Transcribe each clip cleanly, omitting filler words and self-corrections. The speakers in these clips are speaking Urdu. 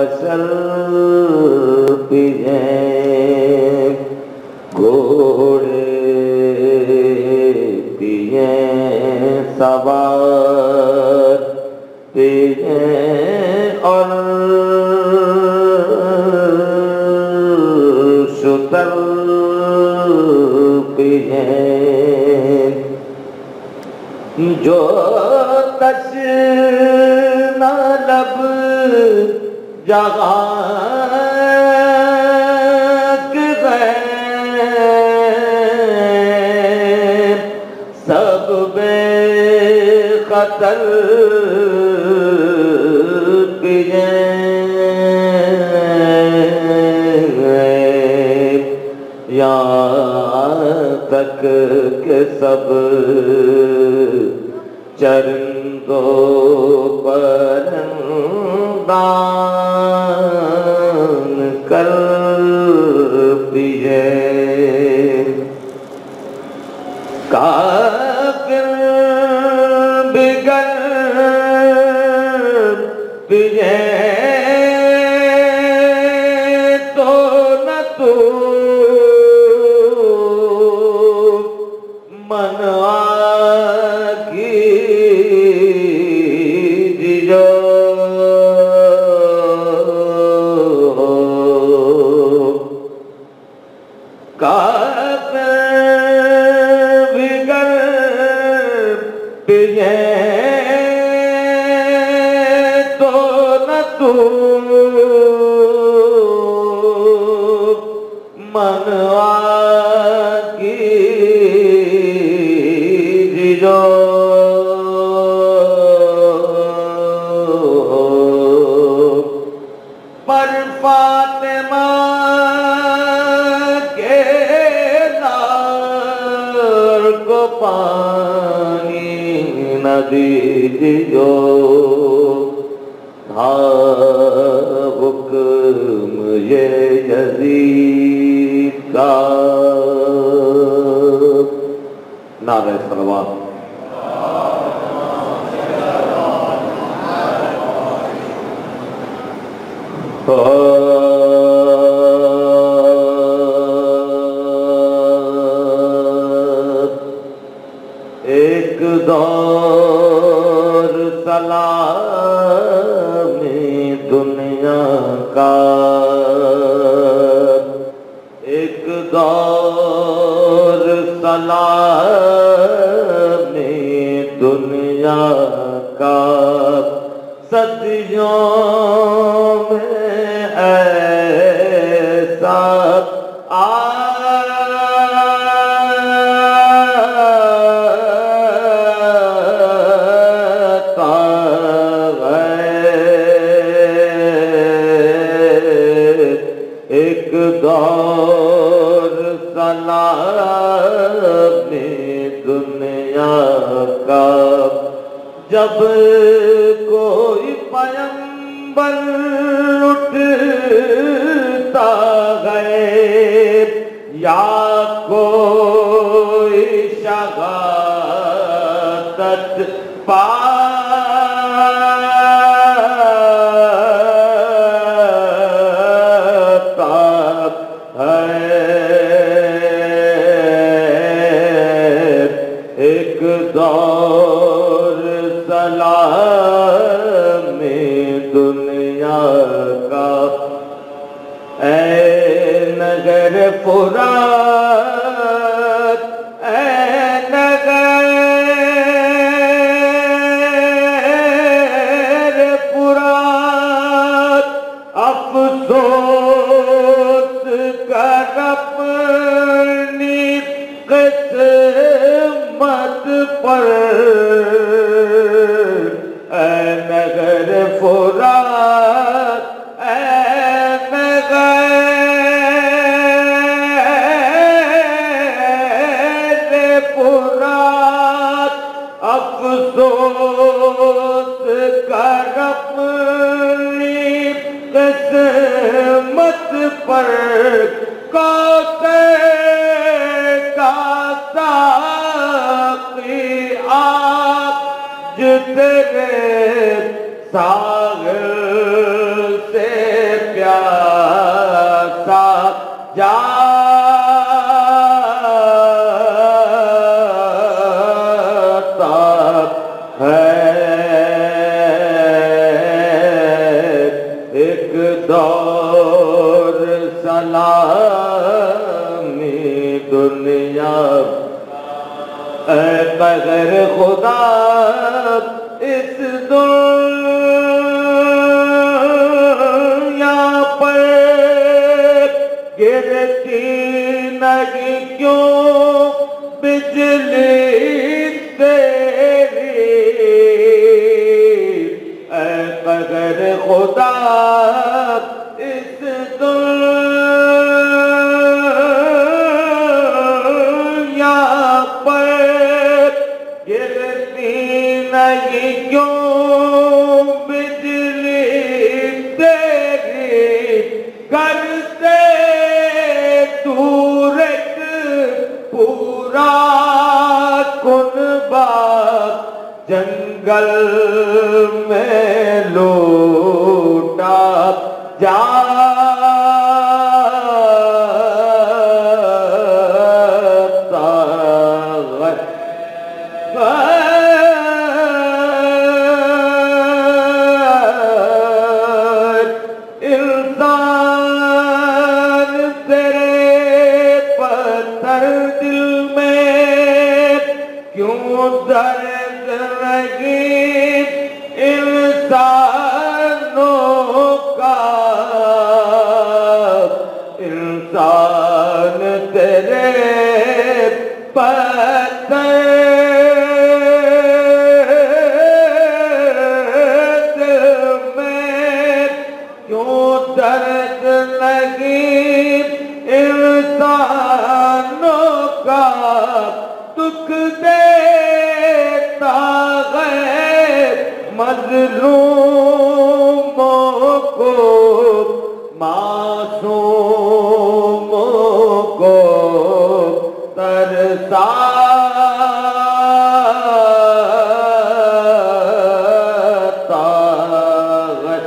بشر پیئیں گھوڑے پیئیں سوار پیئیں اور شتر پیئیں جو تشنہ لب جہاں کے غیر سب بے خطر پیئیں یہاں تک کہ سب چرندوں پرندان کر پیئیں کافر بگر پیئیں تو نہ تو منوا پر فاطمہ کے نار کو پانی نہ دیجیو تھا حکم یہ یزید کا نعرہ صلوات ایک دور سلامی دنیا کا ایک دور سلامی دنیا کا صدیوں میں ایسا آتا ہے ایک دور سلامی دنیا کا جب کوئی پیغمبر اٹھتا ہے یا کوئی شہادت پاتا ہے ایک دور سلامی دنیا کا اے نگر فرات اے نگر فرات افسوس کر اپنی قسمت پر اے نگر فرات اے نگر فرات افسوس کر اپنی قسمت پر کوثر کا ساقی آج تیرے ساغر سے بغیر خدا اس دنیا پر گرتی نہیں کیوں بجلی تیری، اے بغیر خدا اس دنیا پر گرتی نہیں کیوں بجلی تیری، گھر سے دور ایک پورا کنبہ جنگل میں لوٹا جاتا انسان تیرے پتھر دل میں کیوں درد نہیں انسانوں کا، انسان تیرے پتھر دل میں کیوں درد نہیں انسانوں کا، دکھ دیتا ہے مظلوموں کو، معصوموں کو ترساتا ہے۔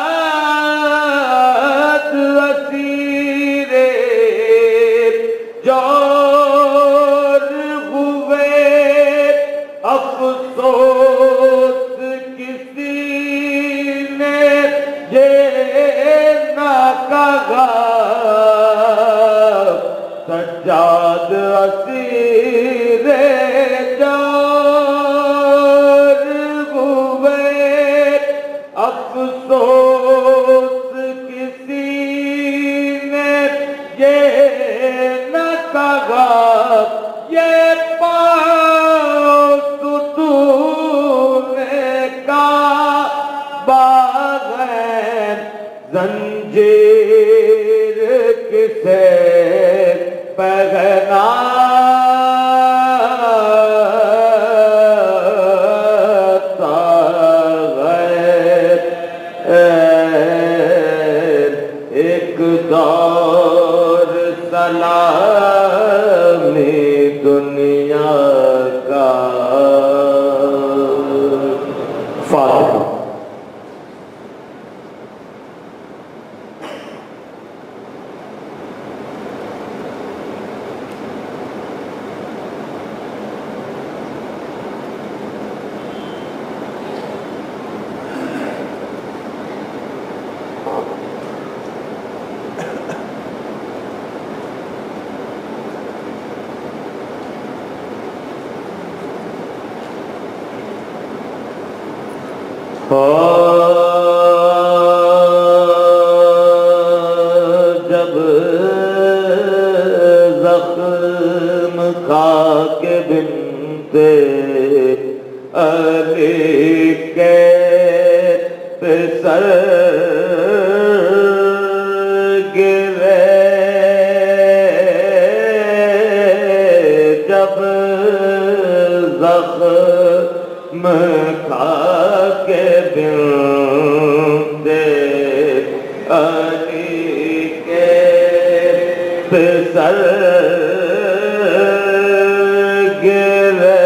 سجاد اسیر جور ہوئے، افسوس کسی نے یہ نہ کہا، سجاد اسیر جور ہوئے، افسوس کسی نے یہ نہ کہا، یہ پاؤں ستون کعبہ ہے، زنجیر کسے پہناتا ہے، ایک دور سلامی دنیا کا فاتحہ۔ جب زخم کھا کے بنتے علی کے پہ سر گرے، جب زخم کھا کے بنتے علی کے پہ سر گرے،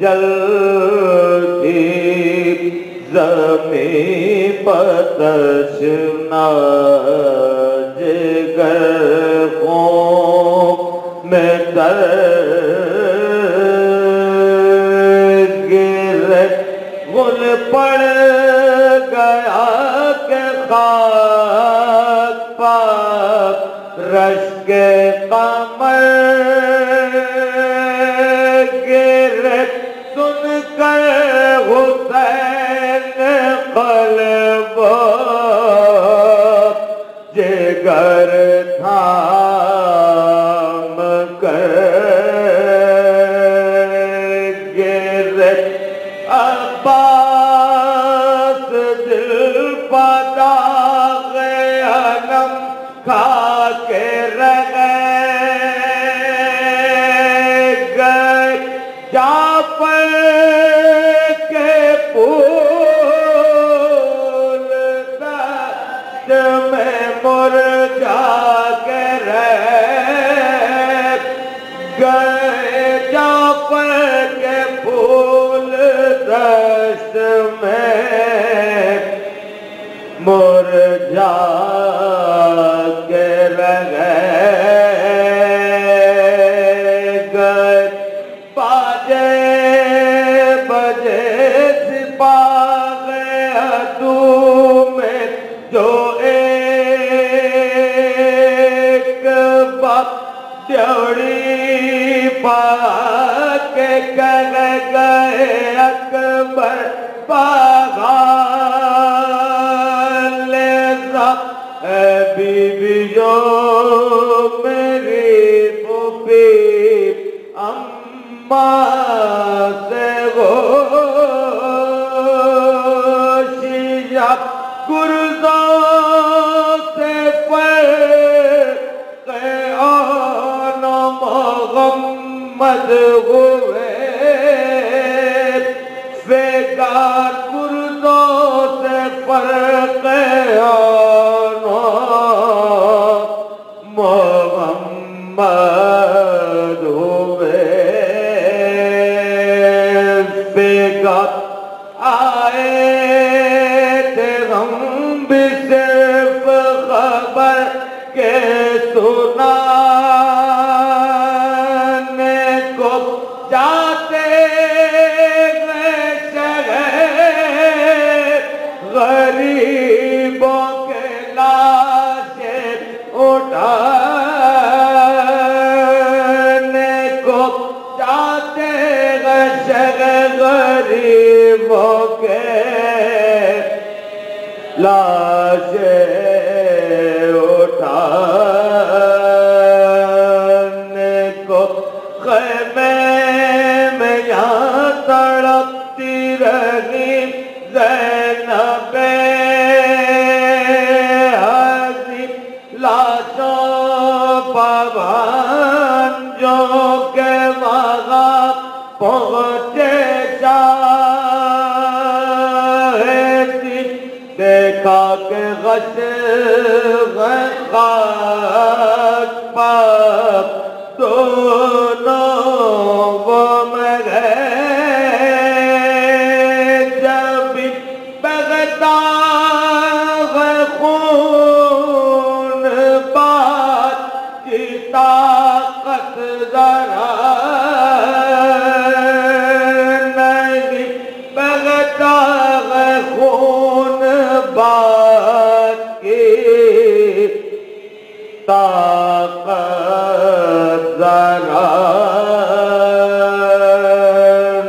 جلدی زمین پر تشنا جگر خون میں درد پڑ گیا کہ خاک پاک رش کے قمر گرے سن کر حسین قلب جگر تھام کر گرے عباس دل پداغ علم کھا کے رہ گئے جعفر کے پھول دشت میں مرجھا کے رہ گئے جعفر کے پھول دشت میں مرجھا کے رہ گئے باجے بجے سپاہ عدو میں جو ایک بات ڈیوڑی پا کے کہہ گئے اکبر پاغال اے بیویوں میری پھوپھی اماں سے ہوشیا گرزوں سے فرق آن محمد ہوئے فیگار گرزوں سے فرق آن محمد ہوئے فیگار آئے تھے ہم بھی صرف خبر کے سنانے کو جاتے گئے شہر غریبوں کے لاشیں اٹھانے کو جاتے گئے شہر غریبوں کے لاشیں اٹھانے کو خیمے میں یہاں تڑپتی رہی زینب حضی لاشوں پابھانجوں کے وہاں پہنچے شاہدی دیکھا کہ غش خاک پاک دونوں وہ میں گئے جب بغتا خون بات کی طاقت ذرا نہیں بغتا خون بات کی طاقت ذرا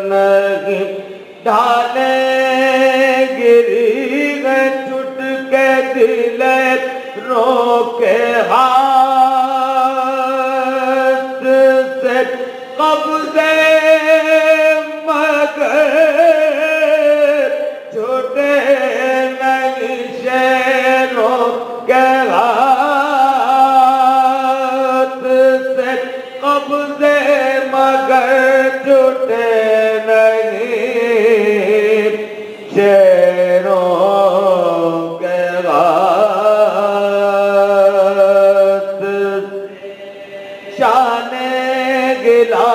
نہیں ڈھالے گری گئے چھٹ کے دل رو کے ہاتھ سے قبضے مگر چھوٹے نہیں شیروں کے ہاتھ سے قبضے مگر چھوٹے نہیں شیروں کے ہاتھ شان گلا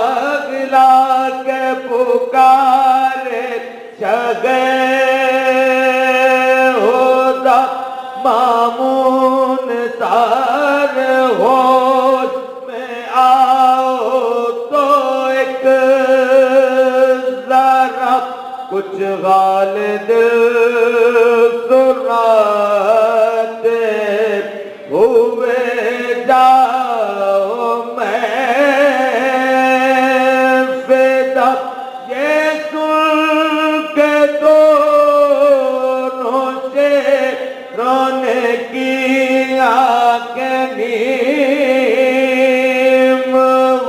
گلا کے پکارے شگے ہوتا مامون تار ہوش میں آؤ تو ایک ذرا کچھ خوشحال دل سناتے ہوئے جاؤ میں فدا یہ سن کے دونوں شیروں نے کیا کہ نیم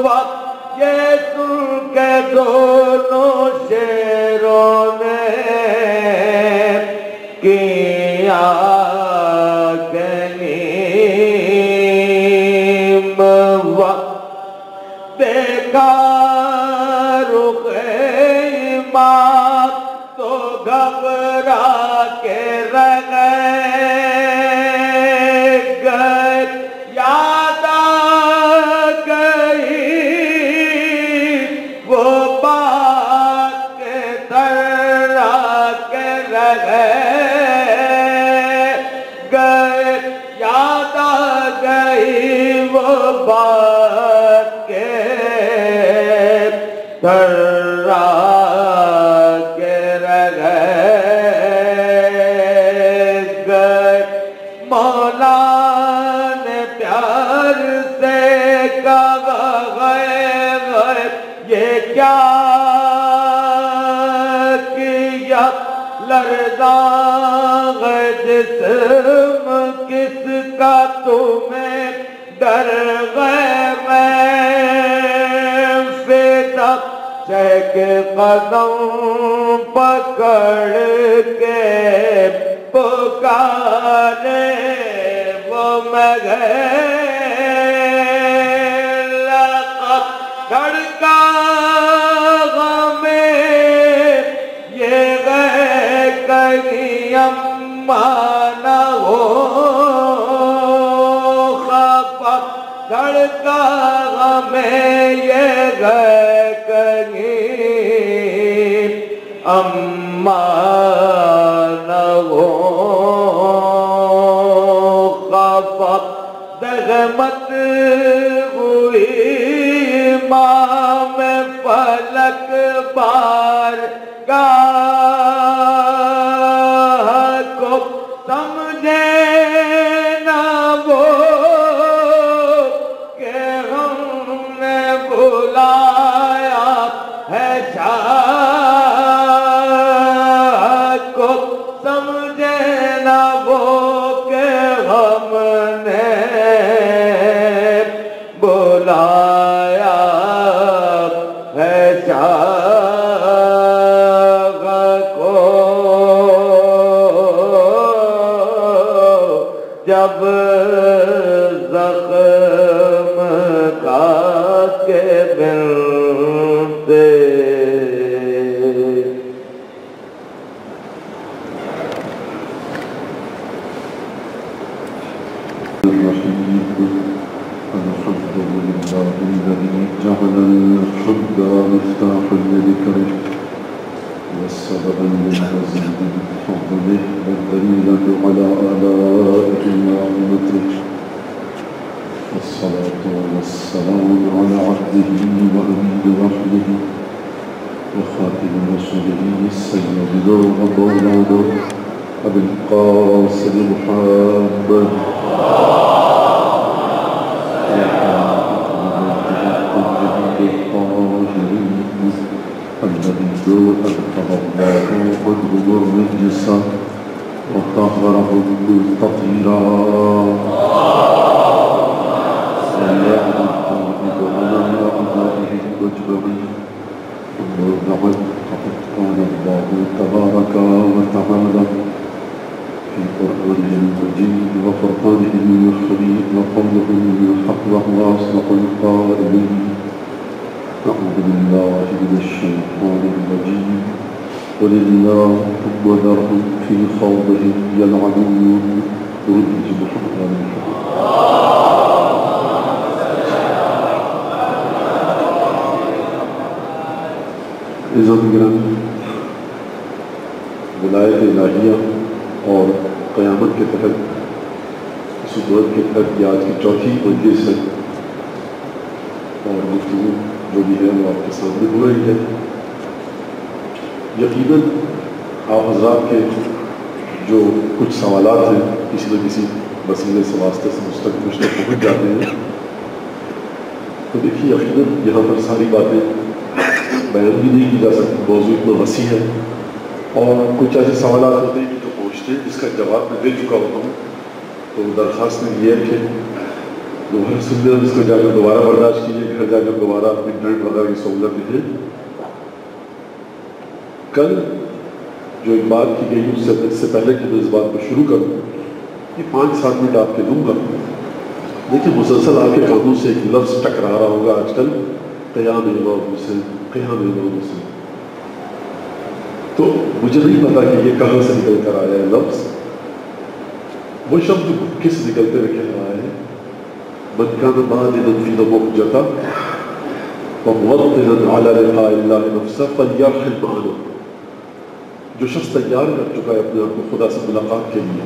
وقت یہ سن کے دونوں شیروں نے کیا کہ نیم وقت دیکھا رخ امام تو گھبرا کے رہ گئے یاد آ گئی وہ بات کے تھرا کے رہ گئے یاد آ گئی وہ بات کے تھرا کے رہ گئے مولا نے پیار سے کہا غیر یہ کیا کیا لرزاں جسم کس کا تمہیں ڈر گئے میں فدا چہ کے قدم پکڑ کے پکارے وہ میں گئے لقب دھڑکا غمیں یہ گئے کہیں اماں نہ ہو خفا دھڑکا غمیں یہ گئے کہیں اماں نہ ہو خفا دغمت ہوئی ماں میں فلک بار گاہ کو سمجھے نہ وہ کہ ہم نے بلایا ہے شاہ کو سمجھے نہ وہ کہ ہم نے بلایا ہے شاہ کو جب زخم کا کے بنتے الحمد لله الذي جعل الحب مفتاح لذكره والسببا للمزيد من فضله والدليل على آلائه ونعمته والصلاة والسلام على عبده وأمين وحده وخاتم رسله سيدنا ومولانا أبي القاسم محمد الذي أذهب الله قدره الرجس وطهره تطهيرا ويعبد على أعدائه أجمعين أما بعد فقد قال الله تبارك وتعالى في قرآنه المجيد وفرقانه الحميد وقوله الحق وهو أصدق القائلين أعوذ بالله من الشيطان الرجيم قل الله وذرهم في خوضهم يلعبون ورد محمد عزت گرم ولایت الہیہ اور قیامت کے تحت اس صورت کے تحت یہ آج کی چوتھی مجلس ہے اور گفتگو جو بھی ہے وہ آپ کے سامنے ہو رہی ہے. یقیناً آپ حضرات کے جو کچھ سوالات ہیں کسی نہ کسی وسیلے سے واسطے سے مجھ تک پہنچ جاتے ہیں، تو دیکھیے یقیناً یہاں پر ساری باتیں بیان بھی نہیں کی جا سکتی، موضوع اتنا وسیع ہے، اور کچھ ایسے سوالات ہوتے ہیں جو پوچھتے ہیں جس کا جواب میں دے چکا ہوتا ہوں. تو درخواست یہ ہے کہ دوبارہ سن لیں، اس کو جا کر دوبارہ برداشت کیجیے، گھر جا کر دوبارہ انٹرنیٹ وغیرہ کی سہولت ہے. کل جو ایک بات کی گئی اس سے پہلے کہ میں اس بات کو شروع کروں، یہ 5-7 منٹ آپ کے دوں گا. دیکھیے مسلسل آپ کے کانوں سے ایک لفظ ٹکرا رہا ہوگا آج کل، قیام امام حسین، قیام امام حسین. تو مجھے نہیں پتا کہ یہ کہاں سے نکل کر آیا ہے لفظ. وہ شبد کس نکلتے ہوئے کہہ رہا ہے، من کان مالنا فی مخجتا وموطنا علی لقاء اللہ نفسہ فلیرحل معنا. جو شخص تیار کر چکا ہے اپنے آپ کو خدا سے ملاقات کے لیے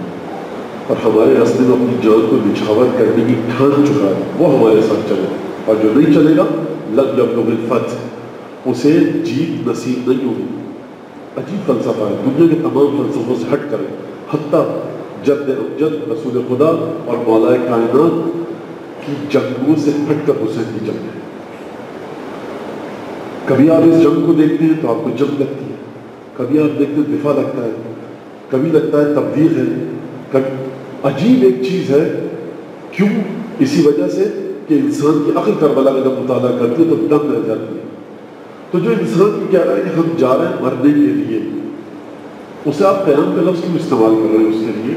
اور ہمارے راستے میں اپنی جان کو نچھاور کرنے کی ٹھان چکا ہے، وہ ہمارے ساتھ چلے، اور جو نہیں چلے گا لن یبلغ الفتح، اسے جیت نصیب نہیں ہوگی. عجیب فلسفہ ہے، دنیا کے تمام فلسفوں سے ہٹ کرے، حتیٰ جد امجد رسول خدا اور مولا کائنات کی جنگوں سے ہٹ کر حسین کی جنگ ہے. کبھی آپ اس جنگ کو دیکھتے ہیں تو آپ کو جنگ لگتی ہے، کبھی آپ دیکھتے ہیں دفاع لگتا ہے، کبھی لگتا ہے تبلیغ ہے. عجیب ایک چیز ہے، کیوں؟ اسی وجہ سے کہ انسان کی عقل کربلا کا جب مطالعہ کرتی ہے تو دم رہ جاتی ہے. تو جو انسان کی کہہ رہا ہے کہ ہم جا رہے ہیں مرنے کے لیے، اسے آپ قیام کا لفظ کیوں استعمال کر رہے ہیں اس کے لیے؟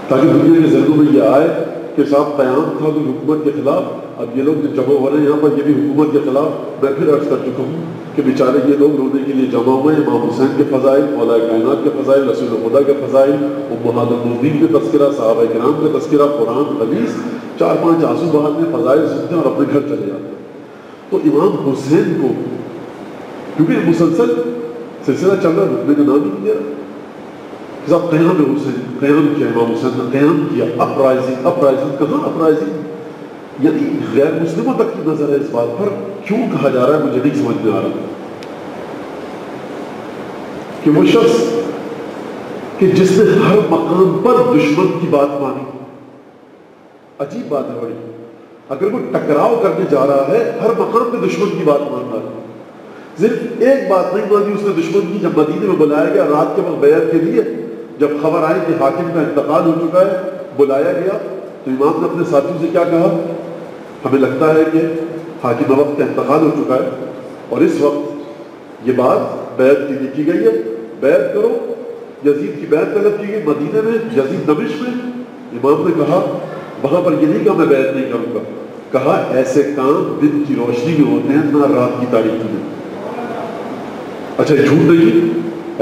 تاکہ دنیا کے ذہنوں میں یہ آئے کہ صاحب قیام تھا کوئی حکومت کے خلاف، اب یہ لوگ جو جمع ہو رہے ہیں یہاں پر یہ بھی حکومت کے خلاف. میں پھر عرض کر چکا ہوں کہ بیچارے یہ لوگ رونے کے لیے جمع ہوئے ہیں. امام حسین کے فضائل، مولا کائنات کے فضائل، رسول خدا کے فضائل، امہات المؤمنین کے تذکرہ، صحابہ کرام کا تذکرہ، قرآن حدیث، 4-5 آنسو بہاتے ہیں، فضائل سنتے ہیں اور اپنے گھر چلے جاتے ہیں. تو امام حسین کو کیونکہ مسلسل سلسلہ چل رہا ہے، رکنے کا نام ہی نہیں دیا صاحب. قیام حسین، قیام کیا امام حسین نے، قیام کیا. اپرائزنگ کہاں اپرائزنگ؟ یعنی غیر مسلموں تک کی نظر ہے اس بات پر. کیوں کہا جا رہا ہے مجھے نہیں سمجھ میں آ رہا کہ وہ شخص کہ جس نے ہر مقام پر دشمن کی بات مانی. عجیب بات ہے بڑی، اگر وہ ٹکراؤ کرنے جا رہا ہے ہر مقام پہ دشمن کی بات مان رہا ہے. صرف ایک بات نہیں مانی اس نے دشمن کی. جب مدینے میں بلایا گیا رات کے وقت بیعت کے لیے، جب خبر آئی کہ حاکم کا انتقال ہو چکا ہے، بلایا گیا تو امام نے اپنے ساتھیوں سے کیا کہا؟ ہمیں لگتا ہے کہ حاکم وقت کا انتقال ہو چکا ہے اور اس وقت یہ بات بیعت کی لکھی گئی ہے، بیعت کرو. یزید کی بیعت طلب کی گئی مدینے میں، یزید دمشق میں. امام نے کہا وہاں پر یہ نہیں کہا میں بیعت نہیں کروں گا، کہا ایسے کام دن کی روشنی میں ہوتے ہیں نہ رات کی تاریکی میں. اچھا جھوٹ نہیں،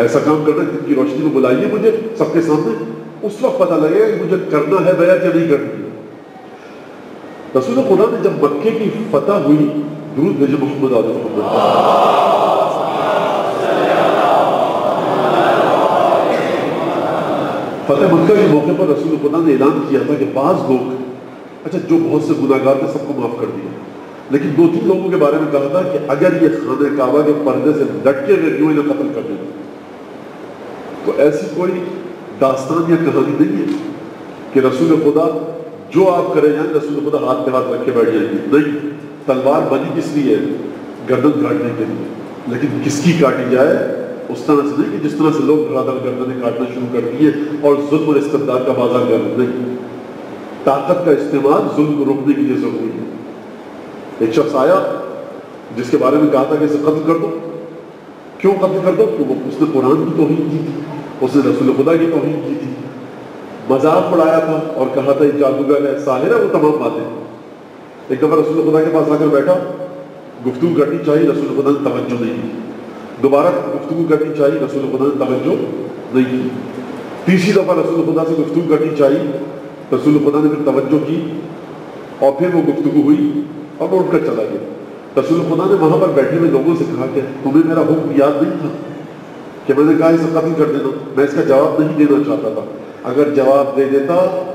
ایسا کام کرنا دن کی روشنی میں بلائیے مجھے سب کے سامنے، اس وقت پتہ لگے گا کہ مجھے کرنا ہے بیعت یا نہیں کرنی ہے. رسول خدا نے جب مکے کی فتح ہوئی، درود بھیجے محمد آل محمد، فتح مکہ کے موقع پر رسول خدا نے اعلان کیا تھا کہ بعض لوگ، اچھا جو بہت سے گناہگار تھے سب کو معاف کر دیا، لیکن 2-3 لوگوں کے بارے میں کہا تھا کہ اگر یہ خانہ کعبہ کے پردے سے لٹکے ہوئے کیوں انہیں قتل کر دینا. تو ایسی کوئی داستان یا کہانی نہیں ہے کہ رسول خدا جو آپ کرے جائیں رسول خدا ہاتھ پہ ہاتھ رکھ کے بیٹھ جائیں گے. نہیں، تلوار بنی کس لیے ہے؟ گردن کاٹنے کے لیے. لیکن کس کی کاٹی جائے؟ اس طرح سے نہیں کہ جس طرح سے لوگ دھڑا دھڑ گردنیں کاٹنا شروع کر دیے اور ظلم اور استبداد کا بازار کر رہے. نہیں، طاقت کا استعمال ظلم کو روکنے کے لیے ضروری ہے. ایک شخص آیا جس کے بارے میں کہا تھا کہ اسے قتل کر دو. کیوں قتل کر دو؟ اس نے قرآن کی توہین کی تھی، اس نے رسول خدا کی توہین کی تھی، مذاق اڑایا تھا اور کہا تھا یہ جادوگر ہے، ساحر ہے، وہ تمام باتیں. ایک دفعہ رسول خدا کے پاس آ کر بیٹھا، گفتگو کرنی چاہیے، رسول خدا نے توجہ نہیں کی. دوبارہ گفتگو کرنی چاہیے، رسول خدا نے توجہ نہیں کی. تیسری دفعہ رسول خدا سے گفتگو کرنی چاہیے، رسول خدا نے پھر توجہ کی اور پھر وہ گفتگو ہوئی اور وہ اٹھ کر چلا گیا. رسول خدا نے وہاں پر بیٹھے ہوئے لوگوں سے کہا کہ تمہیں میرا حکم یاد نہیں تھا کہ میں نے کہا اسے قتل کر دینا؟ میں اس کا جواب نہیں دینا چاہتا تھا. اگر جواب دے دیتا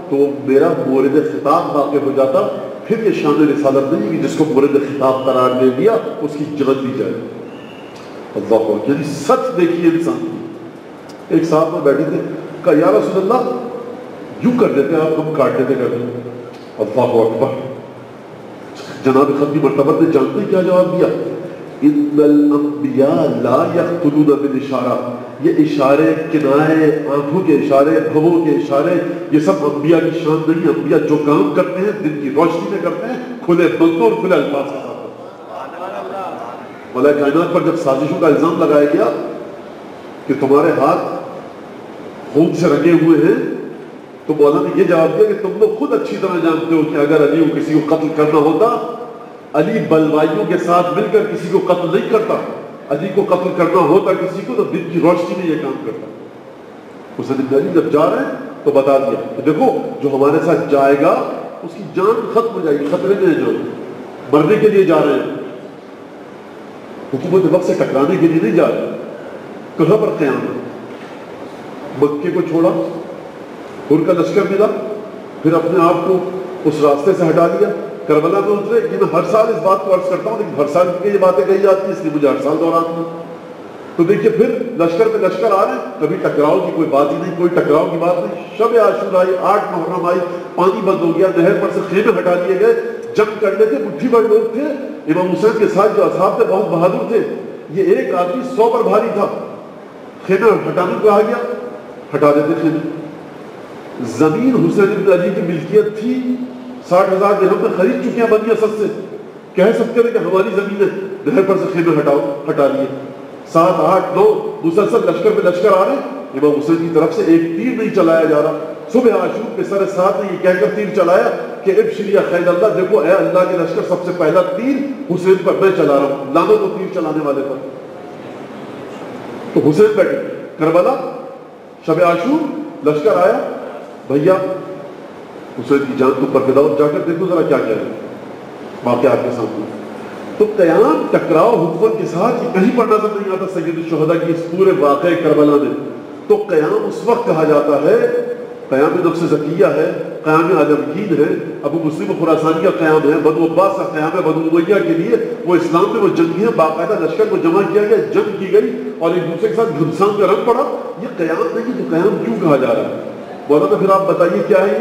تو میرا مورد خطاب واقع ہو جاتا. پھر یہ شان رسالت نہیں کہ جس کو مورد خطاب قرار دے دیا اس کی جان دی جائے. اللہ، یعنی سچ دیکھیے انسان. ایک صاحب میں بیٹھے تھے، کہا یا رسول اللہ یوں کر دیتے آپ، ہم کاٹ دیتے کر دیں. اللہ اکبر. جناب خطبی مرتبہ نے جانتے کیا جواب دیا؟ ان الانبیاء لا یقتلون بالاشارہ. یہ اشارے، کنائے، آنکھوں کے اشارے، بھووں کے اشارے، یہ سب انبیاء کی شان نہیں. انبیاء جو کام کرتے ہیں دن کی روشنی میں کرتے ہیں، کھلے بندوں اور کھلے الفاظ کے ساتھ. ملائے کائنات پر جب سازشوں کا الزام لگایا گیا کہ تمہارے ہاتھ خون سے رنگے ہوئے ہیں، تو مولا نے یہ جواب دیا کہ تم لوگ خود اچھی طرح جانتے ہو کہ اگر علی کو کسی کو قتل کرنا ہوتا، علی بلوائیوں کے ساتھ مل کر کسی کو قتل نہیں کرتا. علی کو قتل کرنا ہوتا کسی کو تو دن کی روشنی میں یہ کام کرتا. حسین بن علی جب جا رہے ہیں تو بتا دیا کہ دیکھو جو ہمارے ساتھ جائے گا اس کی جان ختم ہو جائے گی، خطرے میں ہے، جو مرنے کے لیے جا رہے ہیں، حکومت وقت سے ٹکرانے کے لیے نہیں جا رہے. کہاں پر قیام؟ مکے کو چھوڑا، ان کا لشکر ملا، پھر اپنے آپ کو اس راستے سے ہٹا لیا، کربلا میں اترے. یہ میں ہر سال اس بات کو عرض کرتا ہوں، لیکن ہر سال یہ باتیں کہی جاتی ہیں، اس لیے مجھے ہر سال دہرانا ہے. تو دیکھیے پھر لشکر پہ لشکر آ رہے ہیں، کبھی ٹکراؤ کی کوئی بات ہی نہیں، کوئی ٹکراؤ کی بات نہیں. شب عاشور آئی، 8 محرم آئی، پانی بند ہو گیا، نہر پر سے خیمے ہٹا لیے گئے. جنگ کرنے تھے، مٹھی بھر لوگ تھے. امام حسین کے ساتھ جو اصحاب تھے بہت بہادر تھے. یہ ایک آدمی 100 پر بھاری تھا. خیمے ہٹانے کو آ گیا، ہٹا دیتے خیمے. زمین حسین بن علی کی ملکیت تھی، 60,000 درہم میں خرید چکے ہیں بنی اسد سے. کہہ سکتے تھے کہ ہماری زمین ہے، نہر پر سے خیمے ہٹاؤ، ہٹا لیے. 7 8 9 مسلسل لشکر پہ لشکر آ رہے ہیں. امام حسین کی طرف سے ایک تیر نہیں چلایا جا رہا. صبح عاشور کے سر ساتھ نے یہ کہہ کر تیر چلایا کہ ابشر یا خیر اللہ، دیکھو اے اللہ کے لشکر، سب سے پہلا تیر حسین پر میں چلا رہا ہوں، لعنت ہو تیر چلانے والے پر. تو حسین بیٹھے کربلا، شب عاشور، لشکر آیا. بھیا حسین کی جان کو پرفدا، جا کر دیکھو ذرا کیا کیا ہے واقعہ آپ کے سامنے. تو قیام ٹکراؤ حکومت کے ساتھ یہ کہیں پر نظر نہیں آتا سید الشہداء کی اس پورے واقعے کربلا میں. تو قیام اس وقت کہا جاتا ہے، قیام نفس زکیہ ہے، قیام عالمگیر ہے، ابو مسلم خراسانی کا قیام ہے، بنو عباس کا قیام ہے. بنو امیہ کے لیے وہ اسلام میں وہ جنگی ہیں، باقاعدہ لشکر کو جمع کیا گیا، جنگ کی گئی اور ایک دوسرے کے ساتھ گھمسان کا رنگ پڑا. یہ قیام نہیں، تو قیام کیوں کہا جا رہا ہے؟ مولانا پھر آپ بتائیے کیا ہے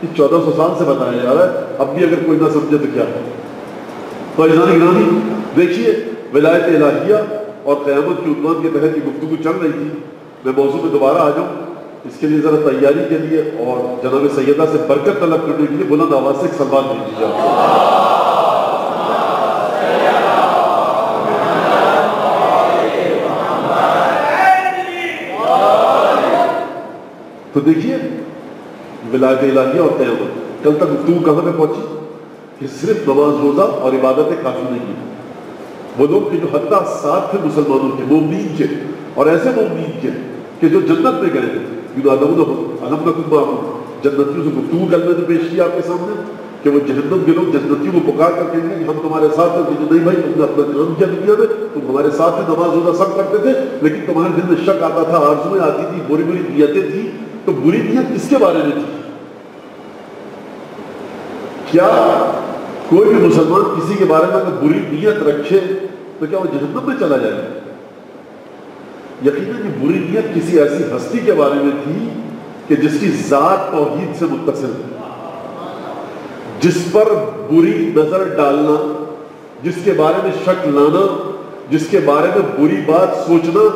یہ 1400 سال سے بتایا جا رہا ہے. اب بھی اگر کوئی نہ سمجھے تو کیا ہے؟ تو عزیزان گرامی دیکھیے، ولایت الہیہ اور قیامت کے عنوان کے تحت یہ گفتگو چل رہی تھی. میں موضوع میں دوبارہ آ جاؤں، اس کے لیے ذرا تیاری کے لیے اور جناب سیدہ سے برکت طلب کرنے کے لیے بلند آواز سے ایک سلمان بھیج دیجیے. تو دیکھیے ولایت الہیہ اور قیامت. کل تک گفتگو کہاں پہ پہنچی کہ صرف نماز روزہ اور عبادتیں کافی نہیں ہیں. وہ لوگ کہ جو حتیٰ ساتھ تھے مسلمانوں کے، مومنین کے، اور ایسے مومنین کے کہ جو جنت میں گئے تھے. جنتیوں سے گفتگو کرنے سے پیش کیا آپ کے سامنے کہ وہ جہنم کے لوگ جنتیوں کو پکار کر کہیں گے کہ ہم تمہارے ساتھ ہیں. کہ نہیں بھائی، تم نے اپنا کام کیا دنیا میں، تم ہمارے ساتھ ہیں، نماز روزہ سب کرتے تھے، لیکن تمہارے دل میں شک آتا تھا، آرزویں آتی تھی، بری بری نیتیں تھی. تو بری نیت کس کے بارے میں تھی؟ کیا کوئی بھی مسلمان کسی کے بارے میں اگر بری نیت رکھے تو کیا وہ جہنم میں چلا جائے؟ یقیناً یہ بری نیت کسی ایسی ہستی کے بارے میں تھی کہ جس کی ذات توحید سے متصل ہے، جس پر بری نظر ڈالنا، جس کے بارے میں شک لانا، جس کے بارے میں بری بات سوچنا،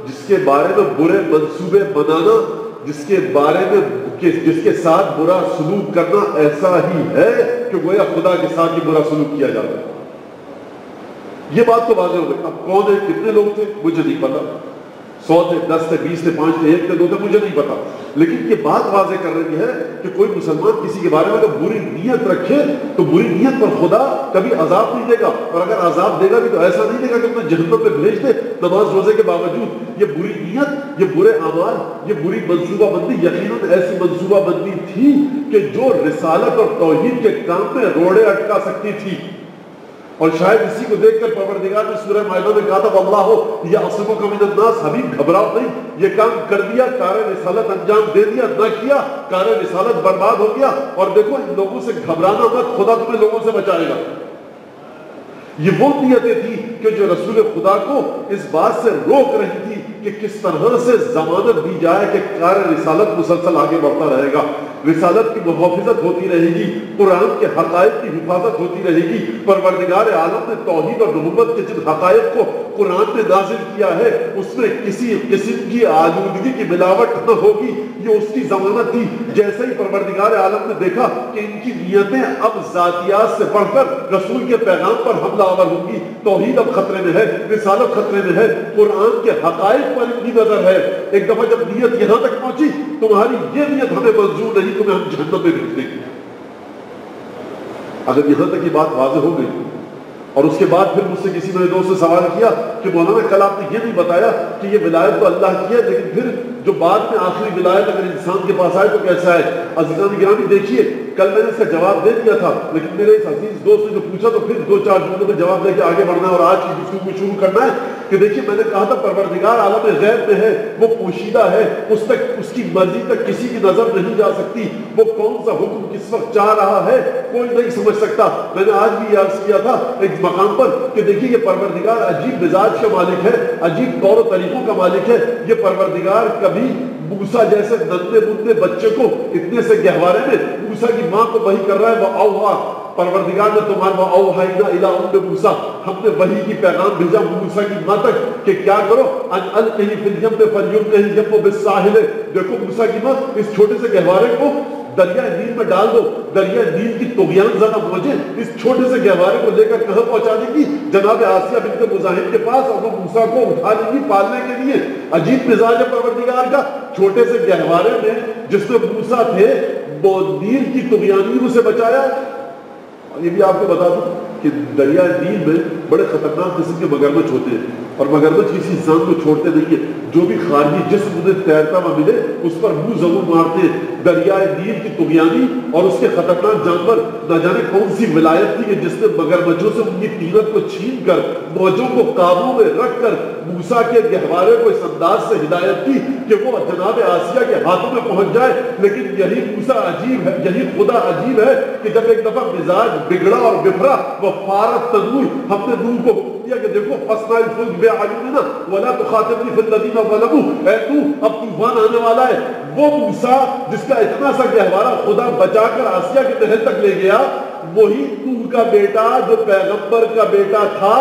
جس کے بارے میں برے منصوبے بنانا، جس کے بارے میں جس کے ساتھ برا سلوک کرنا ایسا ہی ہے کہ گویا خدا کے ساتھ ہی برا سلوک کیا جاتا ہے. یہ بات تو واضح ہو گئی. اب کون ہے، کتنے لوگ تھے مجھے نہیں پتا، 100 تھے، 10 تھے، 20 تھے، 5 تھے، 1 تھے، 2 تھے، مجھے نہیں پتا. لیکن یہ بات واضح کر رہی ہے کہ کوئی مسلمان کسی کے بارے میں اگر بری نیت رکھے تو بری نیت پر خدا کبھی عذاب نہیں دے گا، اور اگر عذاب دے گا بھی تو ایسا نہیں دے گا کہ تمہیں جہنم میں بھیج دے نماز روزے کے باوجود. یہ بری نیت، یہ برے اعمال، یہ بری منصوبہ بندی یقیناً ایسی منصوبہ بندی تھی کہ جو رسالت اور توحید کے کام میں روڑے اٹکا سکتی تھی. اور شاید اسی کو دیکھ کر پروردگار نے سورہ مائدہ میں کہا تھا واللہ یعصمک من الناس، حبیب گھبراؤ نہیں، یہ کام کر دیا، کار رسالت انجام دے دیا، نہ کیا کار رسالت برباد ہو گیا. اور دیکھو ان لوگوں سے گھبرانا مت، خدا تمہیں لوگوں سے بچائے گا. یہ وہ نیتیں تھی کہ جو رسول خدا کو اس بات سے روک رہی تھی کہ کس طرح سے ضمانت دی جائے کہ کار رسالت مسلسل آگے بڑھتا رہے گا، رسالت کی محافظت ہوتی رہے گی، قرآن کے حقائق کی حفاظت ہوتی رہے گی۔ پروردگار عالم نے توحید اور نبوت کے جن حقائق کو قرآن نے نازل کیا ہے اس میں کسی قسم کی آلودگی کی ملاوٹ نہ ہوگی، یہ اس کی ضمانت تھی۔ جیسے ہی پروردگار عالم نے دیکھا کہ ان کی نیتیں اب ذاتیات سے بڑھ کر رسول کے پیغام پر حملہ آور ہوں گی، توحید اب خطرے میں ہے، رسالت خطرے میں ہے، قرآن کے حقائق پر ان کی نظر ہے، ایک دفعہ جب نیت یہاں تک پہنچی تمہاری یہ نیت ہمیں منظور نہیں، تمہیں ہم جہنم میں بھیج دیں گے۔ اگر یہاں تک یہ بات واضح ہو گئی اور اس کے بعد پھر مجھ سے کسی میرے دوست نے سوال کیا کہ مولانا کل آپ نے یہ نہیں بتایا کہ یہ ولایت تو اللہ کی ہے، لیکن پھر جو بعد میں آخری ولایت اگر انسان کے پاس آئے تو کیسا ہے؟ عزیزان گرامی دیکھیے، کل میں نے اس کا جواب دے دیا تھا، لیکن میرے اس عزیز دوست نے جو پوچھا تو پھر 2-4 جملوں میں جواب دے کے آگے بڑھنا ہے اور آج کی گفتگو کو شروع کرنا ہے کہ دیکھیے میں نے کہا تھا پروردگار عالم غیب میں ہے، وہ پوشیدہ ہے، اس تک اس کی مرضی تک کسی کی نظر نہیں جا سکتی، وہ کون سا حکم کس وقت چاہ رہا ہے کوئی نہیں سمجھ سکتا۔ میں نے آج بھی عرض کیا تھا ایک مقام پر کہ دیکھیے یہ پروردگار عجیب مزاج کا مالک ہے، عجیب طور و طریقوں کا مالک ہے۔ یہ پروردگار کبھی موسیٰ جیسے ننھے منھے بچے کو اتنے سے گہوارے میں موسیٰ کی ماں کو وحی کر رہا ہے، وہ اوحا، پروردگار نے تمہارا اوحینا الی ام موسیٰ، ہم نے وحی کی پیغام بھیجا موسیٰ کی ماں تک کہ کیا کرو، ان القی فی الیم فلیلقہ الیم بالساحل، دیکھو موسیٰ کی ماں اس چھوٹے سے گہوارے کو دریائے نیل میں ڈال دو، دریائے نیل کی طغیان زدہ موجیں اس چھوٹے سے گہوارے کو لے کر کہاں پہنچا دیں گی؟ جناب آسیہ بنت مزاحم کے پاس، اور وہ موسیٰ کو اٹھا لیں گی پالنے کے لیے۔ عجیب مزاج ہے پروردگار کا، چھوٹے سے گہوارے میں جس میں موسیٰ تھے وہ نیل کی طغیانیوں سے بچایا۔ اور یہ بھی آپ کو بتا دوں کہ دریائے نیل میں بڑے خطرناک قسم کے مگرمچھ ہوتے ہیں، اور مگرمچھ کسی انسان کو چھوڑتے نہیں ہیں، جو بھی خارجی جسم انہیں تیرتا ہوا ملے اس پر منہ ضرور مارتے ہیں۔ دریائے نیل کی طغیانی اور اس کے خطرناک جانور، نہ جانے کون سی ولایت تھی کہ جس نے مگرمچھوں سے ان کی طینت کو چھین کر موجوں کو قابو میں رکھ کر موسیٰ کے گہوارے کو اس انداز سے ہدایت کی کہ وہ جناب آسیہ کے ہاتھوں میں پہنچ جائے۔ لیکن یہی موسیٰ عجیب ہے، یہی خدا عجیب ہے کہ جب ایک دفعہ مزاج بگڑا اور بفرا، وہ فارت تنور، ہم نے نور کو دیا کہ دیکھو فَصْنَعِ الْفُلْكَ بِأَعْيُنِنَا وَلَا تُخَاطِبْنِي فِي الَّذِينَ ظَلَمُوا، اے تو اب طوفان آنے والا ہے۔ وہ موسیٰ جس کا اتنا سا گہوارہ خدا بچا کر آسیہ کے محل تک لے گیا، وہی نوح کا بیٹا جو پیغمبر کا بیٹا تھا،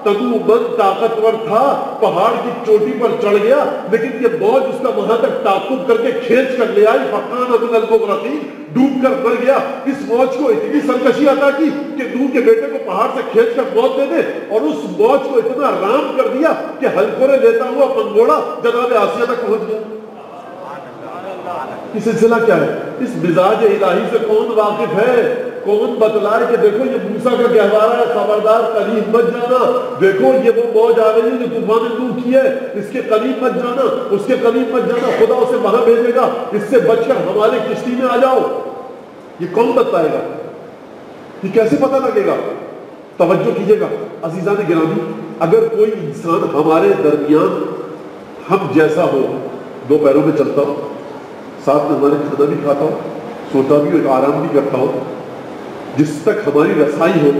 تنو بند طاقتور تھا، پہاڑ کی چوٹی پر چڑھ گیا، لیکن یہ موج اس کا وہاں تک تعاقب کر کے کھینچ کر لے آئی، فَقَانَ مِنَ الْمُغْرَقِينَ، ڈوب کر مر گیا۔ اس موج کو اتنی سرکشی عطا کی کہ نوح کے بیٹے کو پہاڑ سے کھینچ کر موت دے دے، اور اس موج کو اتنا رام کر دیا کہ ہلکورے لیتا ہوا پنگوڑا جناب آسیہ تک پہنچ گیا۔ یہ سلسلہ کیا ہے؟ اس مزاج الہی سے کون واقف ہے؟ کون بتلائے کہ دیکھو یہ موسیٰ کا گہوارہ ہے، خبردار قریب مت جانا، دیکھو یہ وہ موج آ رہی ہے جو طوفان نوح کی ہے، اس کے قریب مت جانا، اس کے قریب مت جانا، خدا اسے وہاں بھیجے گا، اس سے بچ کر ہمارے کشتی میں آ جاؤ۔ یہ کون بتائے گا؟ یہ کیسے پتہ لگے گا؟ توجہ کیجئے گا عزیزان گرامی، اگر کوئی انسان ہمارے درمیان ہم جیسا ہو، دو پیروں میں چلتا ہو، ساتھ میں ہمارے کھانا بھی کھاتا ہو، سوتا بھی ہو، آرام بھی کرتا ہو، جس تک ہماری رسائی ہو،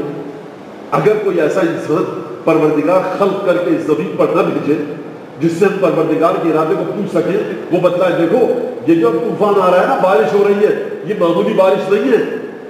اگر کوئی ایسا انسان پروردگار خلق کر کے اس زمین پر نہ بھیجے جس سے ہم پروردگار کے ارادے کو پوچھ سکیں، وہ بتلائے دیکھو یہ جو طوفان آ رہا ہے نا، بارش ہو رہی ہے، یہ معمولی بارش نہیں ہے،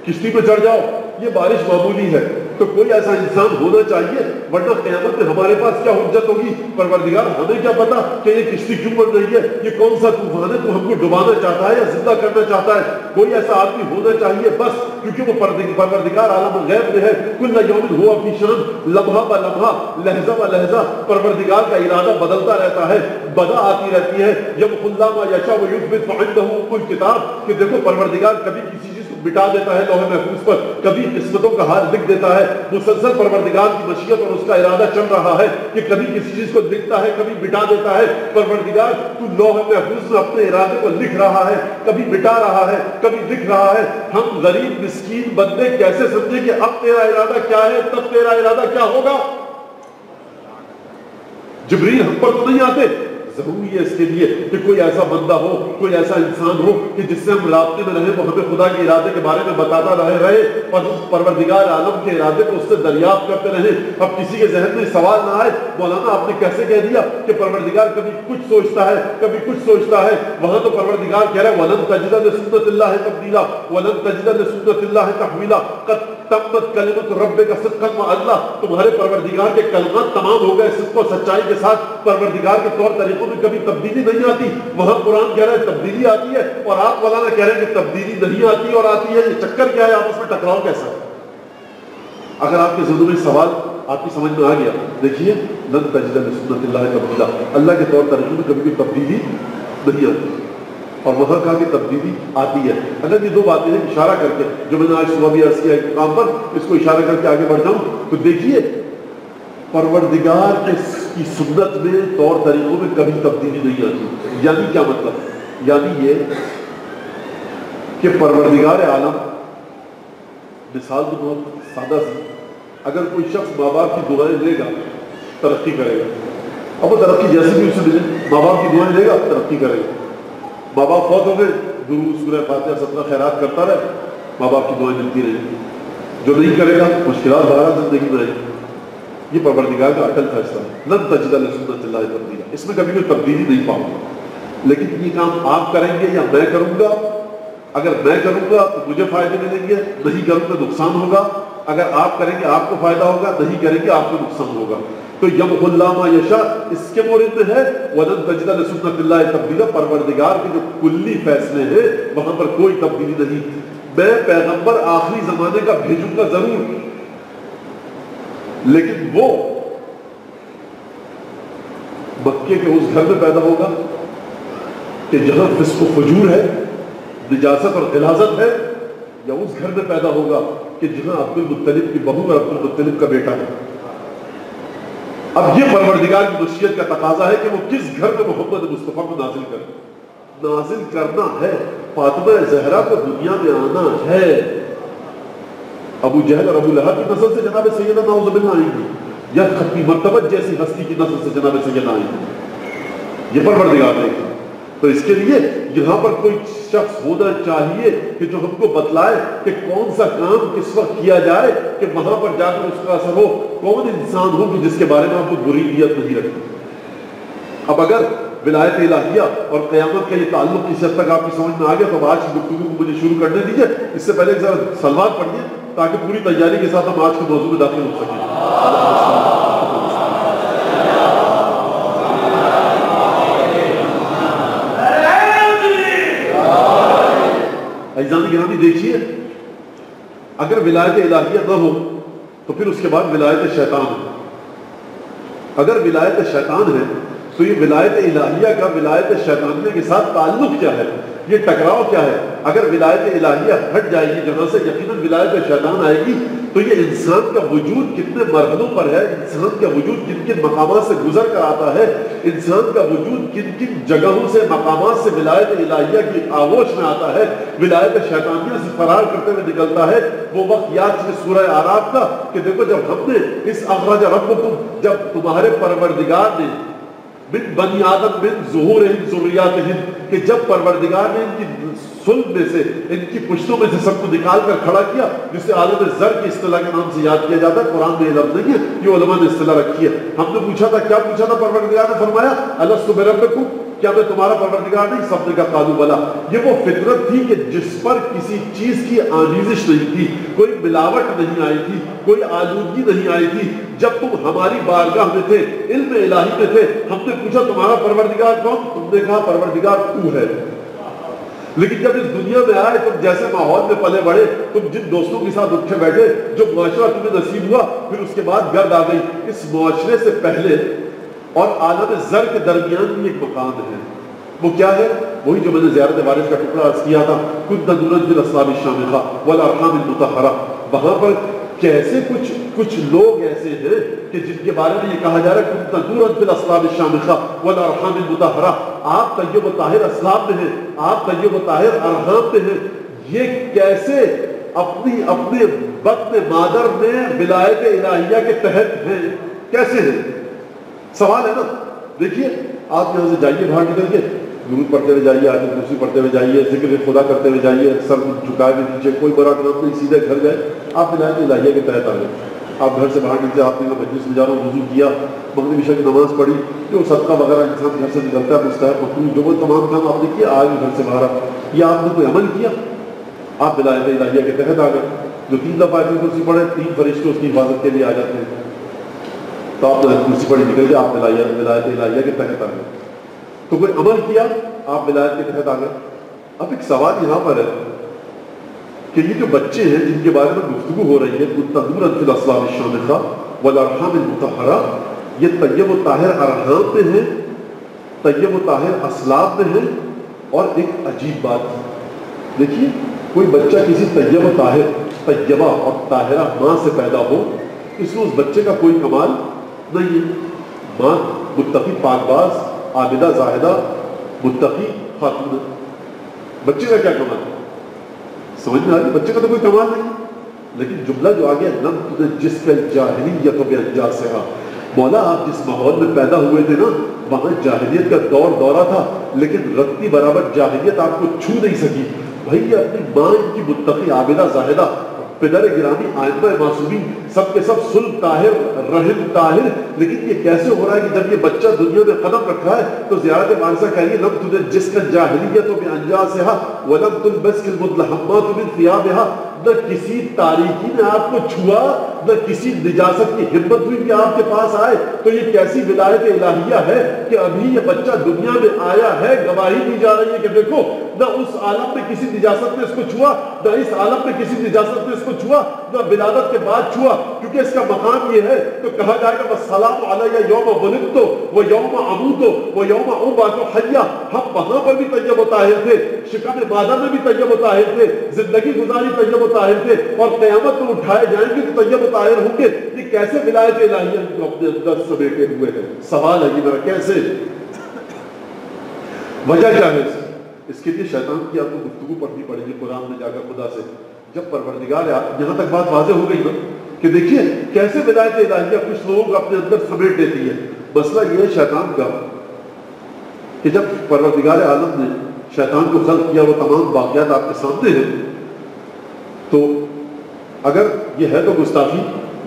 کشتی پہ چڑھ جاؤ، یہ بارش معمولی ہے۔ تو کوئی ایسا انسان ہونا چاہیے، ورنہ قیامت میں ہمارے پاس کیا حجت ہوگی؟ پروردگار ہمیں کیا پتا کہ یہ کشتی کیوں بن رہی ہے، یہ کون سا طوفان ہے، تو ہم کو ڈبانا چاہتا ہے یا زندہ کرنا چاہتا ہے؟ کوئی ایسا آدمی ہونا چاہیے بس، کیونکہ وہ پروردگار عالم غیب میں ہے، کل یوم ہوا فی شان، لمحہ بہ لمحہ، لحظہ بہ لحظہ پروردگار کا ارادہ بدلتا رہتا ہے، بدا آتی رہتی ہے۔ یمحو اللہ ما یشاء ویثبت وعنده ام الکتاب، کہ دیکھو پروردگار کبھی کسی چیز کو مٹا دیتا ہے لوح محفوظ پر، کبھی قسمتوں کا حال لکھ دیتا ہے۔ مسلسل پروردگار کی مشیت اور اس کا ارادہ چل رہا ہے کہ کبھی کسی چیز کو لکھتا ہے، کبھی مٹا دیتا ہے۔ پروردگار تو لوح محفوظ میں اپنے ارادے کو لکھ رہا ہے، کبھی مٹا رہا ہے، کبھی لکھ رہا ہے۔ ہم غریب مسکین بندے کیسے سمجھیں کہ اب تیرا ارادہ کیا ہے، تب تیرا ارادہ کیا ہوگا؟ جبریل ہم پر تو نہیں آتے، ضروری ہے اس کے لیے کہ کوئی ایسا بندہ ہو, کوئی ایسا انسان ہو کہ جس سے ہم رابطے میں رہیں, وہ ہمیں خدا کے ارادے کے بارے میں بتاتا رہے اور پروردگار عالم کے ارادے کو اس سے دریافت کرتے رہیں. اب کسی کے ذہن میں سوال نہ آئے مولانا آپ نے کیسے کہہ دیا کہ پروردگار کبھی کچھ سوچتا ہے کبھی کچھ سوچتا ہے. وہاں تو پروردگار کہہ رہا ہے وَلَن تَجِدَ لِسُنَّتِ اللَّهِ تَبْدِيلًا وَلَن تَجِدَ لِسُنَّتِ اللَّهِ تَحْوِيلًا قَدْ تَمَّتْ كَلِمَتُ رَبِّكَ صِدْقًا وَعَدْلًا. تمہارے پروردگار کے کلمات تمام ہو گئے صدق و سچائی کے ساتھ. پروردگار کے طور طریقوں میں کبھی تبدیلی نہیں آتی. وہاں قرآن کہہ رہا ہے تبدیلی آتی ہے اور آپ مولانا کہہ رہے ہیں کہ تبدیلی نہیں آتی اور آتی ہے. یہ چکر کیا ہے, آپس میں ٹکراؤ کیسا ہے؟ اگر آپ کے ذہن میں سوال آپ کی سمجھ میں آ گیا, دیکھیے لن تجد لسنت اللہ تبدیلا, اللہ کے طور طریقوں میں کبھی بھی تبدیلی نہیں آتی اور وہاں کہا کہ تبدیلی آتی ہے. اگر یہ دو باتیں ہیں اشارہ کر کے جو میں نے آج صبح بھی عرض کیا ایک کام پر, اس کو اشارہ کر کے آگے بڑھ جاؤں تو دیکھیے پروردگار کی سنت میں طور طریقوں میں کبھی تبدیلی نہیں آتی. یعنی کیا مطلب؟ یعنی یہ کہ پروردگار عالم, مثال تو بہت سادہ سی, اگر کوئی شخص ماں باپ کی دعائیں لے گا ترقی کرے گا. اب وہ ترقی جیسے بھی اسے ملے, ماں باپ کی دعائیں لے گا ترقی کرے گا. ماں باپ فوت ہو گئے, درود سورہ فاتحہ صدقہ خیرات کرتا رہے, ماں باپ کی دعائیں ملتی رہیں گی. جو نہیں کرے گا مشکلات بہرحال زندگی میں آئیں گی. یہ پروردگار کا اٹل فیصلہ ہے لن تجد لسنت اللہ تبدیلا. اس میں کبھی کوئی تبدیلی نہیں پاؤں گا. لیکن یہ کام آپ کریں گے یا میں کروں گا؟ اگر میں کروں گا تو مجھے فائدے ملیں گے, نہیں کروں گا نقصان ہوگا. اگر آپ کریں گے آپ کو فائدہ ہوگا, نہیں کریں گے آپ کو نقصان ہوگا. تو یمحو اللہ ما یشاء اس کے مورد میں ہے وَلَن تَجِدَ لِسُنَّتِ اللَّهِ تَبْدِيلًا. پروردگار کے جو کلی فیصلے ہیں وہاں پر کوئی تبدیلی نہیں. میں پیغمبر آخری زمانے کا بھیجوں گا ضرور, لیکن وہ مکے کے اس گھر میں پیدا ہوگا کہ جہاں فسق و فجور ہے, نجاست اور غلاظت ہے, یا اس گھر میں پیدا ہوگا کہ جہاں عبد المطلب کی بہو اور عبد المطلب کا بیٹا ہے. اب یہ پروردگار کی مشیت کا تقاضا ہے کہ وہ کس گھر میں محمد مصطفیٰ کو نازل کرے. نازل کرنا ہے, فاطمہ زہرا کو دنیا میں آنا ہے. ابو جہل اور ابو لہب کی نسل سے جناب سیدہ نعوذ باللہ آئیں گی, یا ختمی مرتبہ جیسی ہستی کی نسل سے جناب سیدہ آئیں گی. یہ پروردگار نے. تو اس کے لیے یہاں پر کوئی شخص ہونا چاہیے کہ جو ہم کو بتلائے کہ کون سا کام کس وقت کیا جائے کہ وہاں پر جا کر اس کا اثر ہو. کون انسان ہو کہ جس کے بارے میں آپ کو بری نیت نہیں رکھتی. اب اگر ولایت الہیہ اور قیامت کا یہ تعلق کسی حد تک آپ کی سمجھ میں آ گیا تو آج کی گفتگو کو مجھے شروع کرنے دیجیے. اس سے پہلے ذرا سلوات پڑھیے تاکہ پوری تیاری کے ساتھ ہم آج کے موضوع میں داخل ہو سکیں. عزیزان گرامی دیکھیے, اگر ولایت الہیہ نہ ہو تو پھر اس کے بعد ولایت شیطان ہے. اگر ولایت شیطان ہے تو یہ ولایت الہیہ کا ولایت شیطانیہ کے ساتھ تعلق کیا ہے, یہ ٹکراؤ کیا ہے؟ اگر ولایت الہیہ ہٹ جائے گی جہاں سے یقیناً ولایت شیطان آئے گی تو یہ انسان کا وجود کتنے مرحلوں پر ہے, انسان کا وجود کن کن مقامات سے گزر کر آتا ہے, انسان کا وجود کن کن جگہوں سے مقامات سے ولایت الہیہ کی آغوش میں آتا ہے, ولایت شیطانیہ سے فرار کرتے ہوئے نکلتا ہے. وہ وقت یاد سے سورہ اعراف کا کہ دیکھو جب ہم نے اس اخرج ربکم, جب تمہارے پروردگار نے من بنی آدم من ظہورہم ذریاتہم, کہ جب پروردگار نے ان کی صلب میں سے ان کی پشتوں میں سے سب کو نکال کر کھڑا کیا, جسے عالم زر کی اصطلاح کے نام سے یاد کیا جاتا ہے. قرآن میں یہ لفظ نہیں ہے, یہ علماء نے اصطلاح رکھی ہے. ہم نے پوچھا تھا, کیا پوچھا تھا؟ پروردگار نے فرمایا الست بربکم, کیا میں تمہارا پروردگار نہیں؟ سب نے کہا قالوا بلا. یہ وہ فطرت تھی کہ جس پر کسی چیز کی آمیزش نہیں تھی, کوئی ملاوٹ نہیں آئی تھی, کوئی آلودگی نہیں آئی تھی. جب تم ہماری بارگاہ میں تھے, علم الہی میں تھے, ہم نے پوچھا تمہارا پروردگار کون؟ تم نے کہا پروردگار تو ہے. لیکن جب اس دنیا میں آئے, تم جیسے ماحول میں پلے بڑھے, تم جن دوستوں کے ساتھ اٹھے بیٹھے, جو معاشرہ تمہیں نصیب ہوا, پھر اس کے بعد گرد آ گئی. اس معاشرے سے پہلے اور عالم زر کے درمیان بھی ایک مقام ہے. وہ کیا ہے؟ وہی جو میں نے زیارت وارث کا ٹکڑا عرض کیا تھا, كنت نورا في الاصلاب الشامخة والارحام المطہرہ. وہاں پر کیسے کچھ لوگ ایسے ہیں کہ جن کے بارے میں یہ کہا جا رہا ہے كنت نورا في الاصلاب الشامخة والارحام المطہرہ, آپ طیب و طاہر اسلاب میں ہیں, آپ طیب و طاہر ارحام میں ہیں. یہ کیسے اپنے بطن مادر میں ولایت الہیہ کے تحت ہیں, کیسے ہیں؟ سوال ہے نا. دیکھیے آپ یہاں سے جائیے باہر نکل کے درود پڑھتے ہوئے جائیے, آیت الکرسی پڑھتے ہوئے جائیے, ذکر خدا کرتے ہوئے جائیے, سر جھکائے ہوئے نیچے, کوئی برا کام نہیں, سیدھے گھر گئے, آپ ولایت الہیہ کے تحت آ گئے. آپ گھر سے باہر نکلے, آپ نے مجلس میں جا رہا ہوں, وضو کیا, مغرب عشاء کی نماز پڑھی, جو صدقہ وغیرہ انسان گھر سے نکلتا ہے مستحب مکروہ, جو وہ تمام کام آپ نے کیا, آج گھر سے باہر یا آپ نے کوئی عمل کیا, آپ ولایت الہیہ کے تحت آ گئے. جو 3 دفعہ آیت الکرسی پڑھے, 3 فرشتے اس کی حفاظت کے لیے آ جاتے ہیں, تو آپ نے آیت الکرسی پڑھی, نکل گئے, آپ ولایت الہیہ کے تحت آ گئے. تو کوئی عمل کیا, آپ ولایت کے تحت آ گئے. اب ایک سوال یہاں پر ہے کہ یہ جو بچے ہیں جن کے بارے میں گفتگو ہو رہی ہے, متنورا فی الاصلاب الشامخہ والارحام المطہرہ, یہ طیب و طاہر ارحام میں ہیں, طیب و طاہر اسلاب میں ہیں. اور ایک عجیب بات دیکھیے, کوئی بچہ کسی طیب و طاہر, طیبہ اور طاہرہ ماں سے پیدا ہو, اس میں اس بچے کا کوئی کمال نہیں ہے. ماں متقی پاک باز عابدہ زاہدہ متقی خاتون, بچے کا کیا کمال ہے؟ سمجھ میں آ رہی, بچے کا تو کوئی کمال نہیں. لیکن جملہ جو آ گیا, لم تنجس الجاہلیۃ بانجاسہا, مولا آپ جس ماحول میں پیدا ہوئے تھے نا, وہاں جاہلیت کا دورہ تھا, لیکن رتی برابر جاہلیت آپ کو چھو نہیں سکی. بھائی اپنی ماں کی متقی عابدہ زاہدہ, پدر گرامی آئمہ معصومین, سب کے سب صلب طاہر رحم طاہر, لیکن یہ کیسے ہو رہا ہے کہ جب یہ بچہ دنیا میں قدم رکھا ہے تو زیارت وارثہ کہہ رہی ہے لم تنجس الجاہلیۃ بانجاسہا ولم تلبس المدلحمات من ثیابہا, نہ کسی تاریکی نے آپ کو چھوا, نہ کسی نجاست کی ہمت ہوئی کہ آپ کے پاس آئے. تو یہ کیسی ولایت الہیہ ہے کہ ابھی یہ بچہ دنیا میں آیا ہے, گواہی دی جا رہی ہے کہ دیکھو, نہ اس عالم میں کسی نجاست نے اس کو چھوا, نہ اس عالم میں کسی نجاست نے اس کو چھوا, نہ ولادت کے بعد چھوا, کیونکہ اس کا مقام یہ ہے. تو کہا جائے گا والسلام علی یوم ولدت و یوم اموت و یوم ابعث حیا. ہم وہاں پر بھی طیب و طاہر تھے, شکم مادہ میں بھی طیب و طاہر تھے, زندگی گزاری طیب و طاہر تھے, اور قیامت میں اٹھائے جائیں گے تو طیب و طاہر ہوں گے. یہ کیسے ولایت الہیہ جو اپنے اندر سمیٹے ہوئے ہیں؟ سوال ہے یہ میرا, کیسے, وجہ کیا ہے اس کے لیے شیطان کی آپ کو گفتگو پڑھنی پڑے گی قرآن میں جا کر خدا سے. جب پروردگار, یہاں تک بات واضح ہو گئی نا کہ دیکھیے کیسے ولایت الہیہ کچھ لوگوں کو اپنے اندر سمیٹ دیتی ہے. مسئلہ یہ ہے شیطان کا کہ جب پروردگار عالم نے شیطان کو خلق کیا, وہ تمام واقعات آپ کے سامنے ہیں, تو اگر یہ ہے تو گستاخی,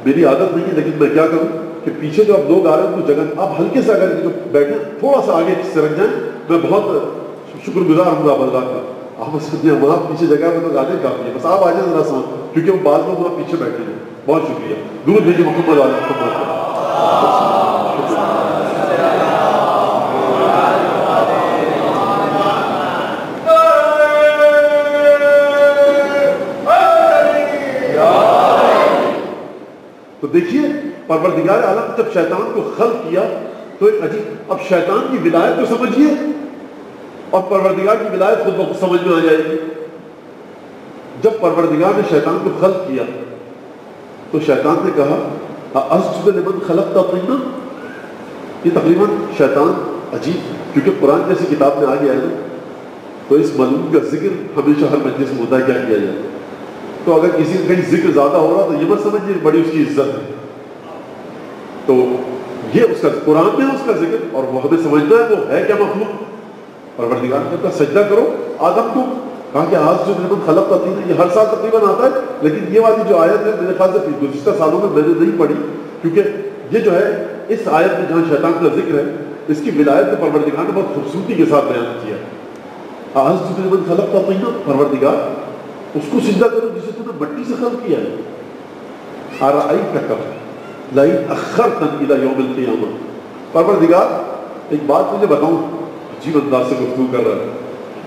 میری عادت نہیں ہے, لیکن میں کیا کروں کہ پیچھے جو اب لوگ آ رہے ہیں ان کو جگہ آپ ہلکے سے اگر جو بیٹھے تھوڑا سا آگے سرک جائیں, میں بہت شکر گزار ہوں گا اللہ کا. آپ سمجھیں وہاں پیچھے جگہ میں تو آنے کافی ہے, بس آپ آ جائیں ذرا سا, کیونکہ وہ بعض لوگ وہاں پیچھے بیٹھے ہیں. بہت شکریہ. درود بھیجیے محمد علیہ محمد. تو دیکھیے پروردگار عالم جب شیطان کو خلق کیا تو ایک عجیب, اب شیطان کی ولایت تو سمجھیے, اور پروردگار کی ولایت خود بخود سمجھ میں آ جائے گی. جب پروردگار نے شیطان کو خلق کیا تو شیطان نے کہا اسجد لمن خلقت طینا. یہ تقریباً شیطان عجیب, کیونکہ قرآن جیسی کتاب میں آ گیا ہے نا, تو اس ملعون کا ذکر ہمیشہ ہر مجلس میں ہوتا ہے, کیا کیا جائے. تو اگر کسی کا کہیں ذکر زیادہ ہو رہا تو یہ مت سمجھیے بڑی اس کی عزت ہے. تو یہ اس کا قرآن میں اس کا ذکر, اور وہ ہمیں سمجھنا ہے وہ ہے کیا مخلوق. پروردگار نے کہا سجدہ کرو آدم کو, کہا کہ آج جو لمن خلقت طینا, یہ ہر سال تقریباً آتا ہے, لیکن یہ والی جو آیت ہے میرے خیال سے گزشتہ سالوں میں نے نہیں پڑھی, کیونکہ یہ جو ہے اس آیت میں جہاں شیطان کا ذکر ہے, اس کی ولایت میں پروردگار نے بہت خوبصورتی کے ساتھ بیان کیا. آج جو لمن خلقت طینا, پروردگار اس کو سجدہ کرو جسے تم نے مٹی سے خلق کیا ہے. ارأیتک لئن اخرتنی الی یوم القیامہ. پروردگار ایک بات مجھے بتاؤں, عجیب انداز سے گفتگو کر رہا ہے,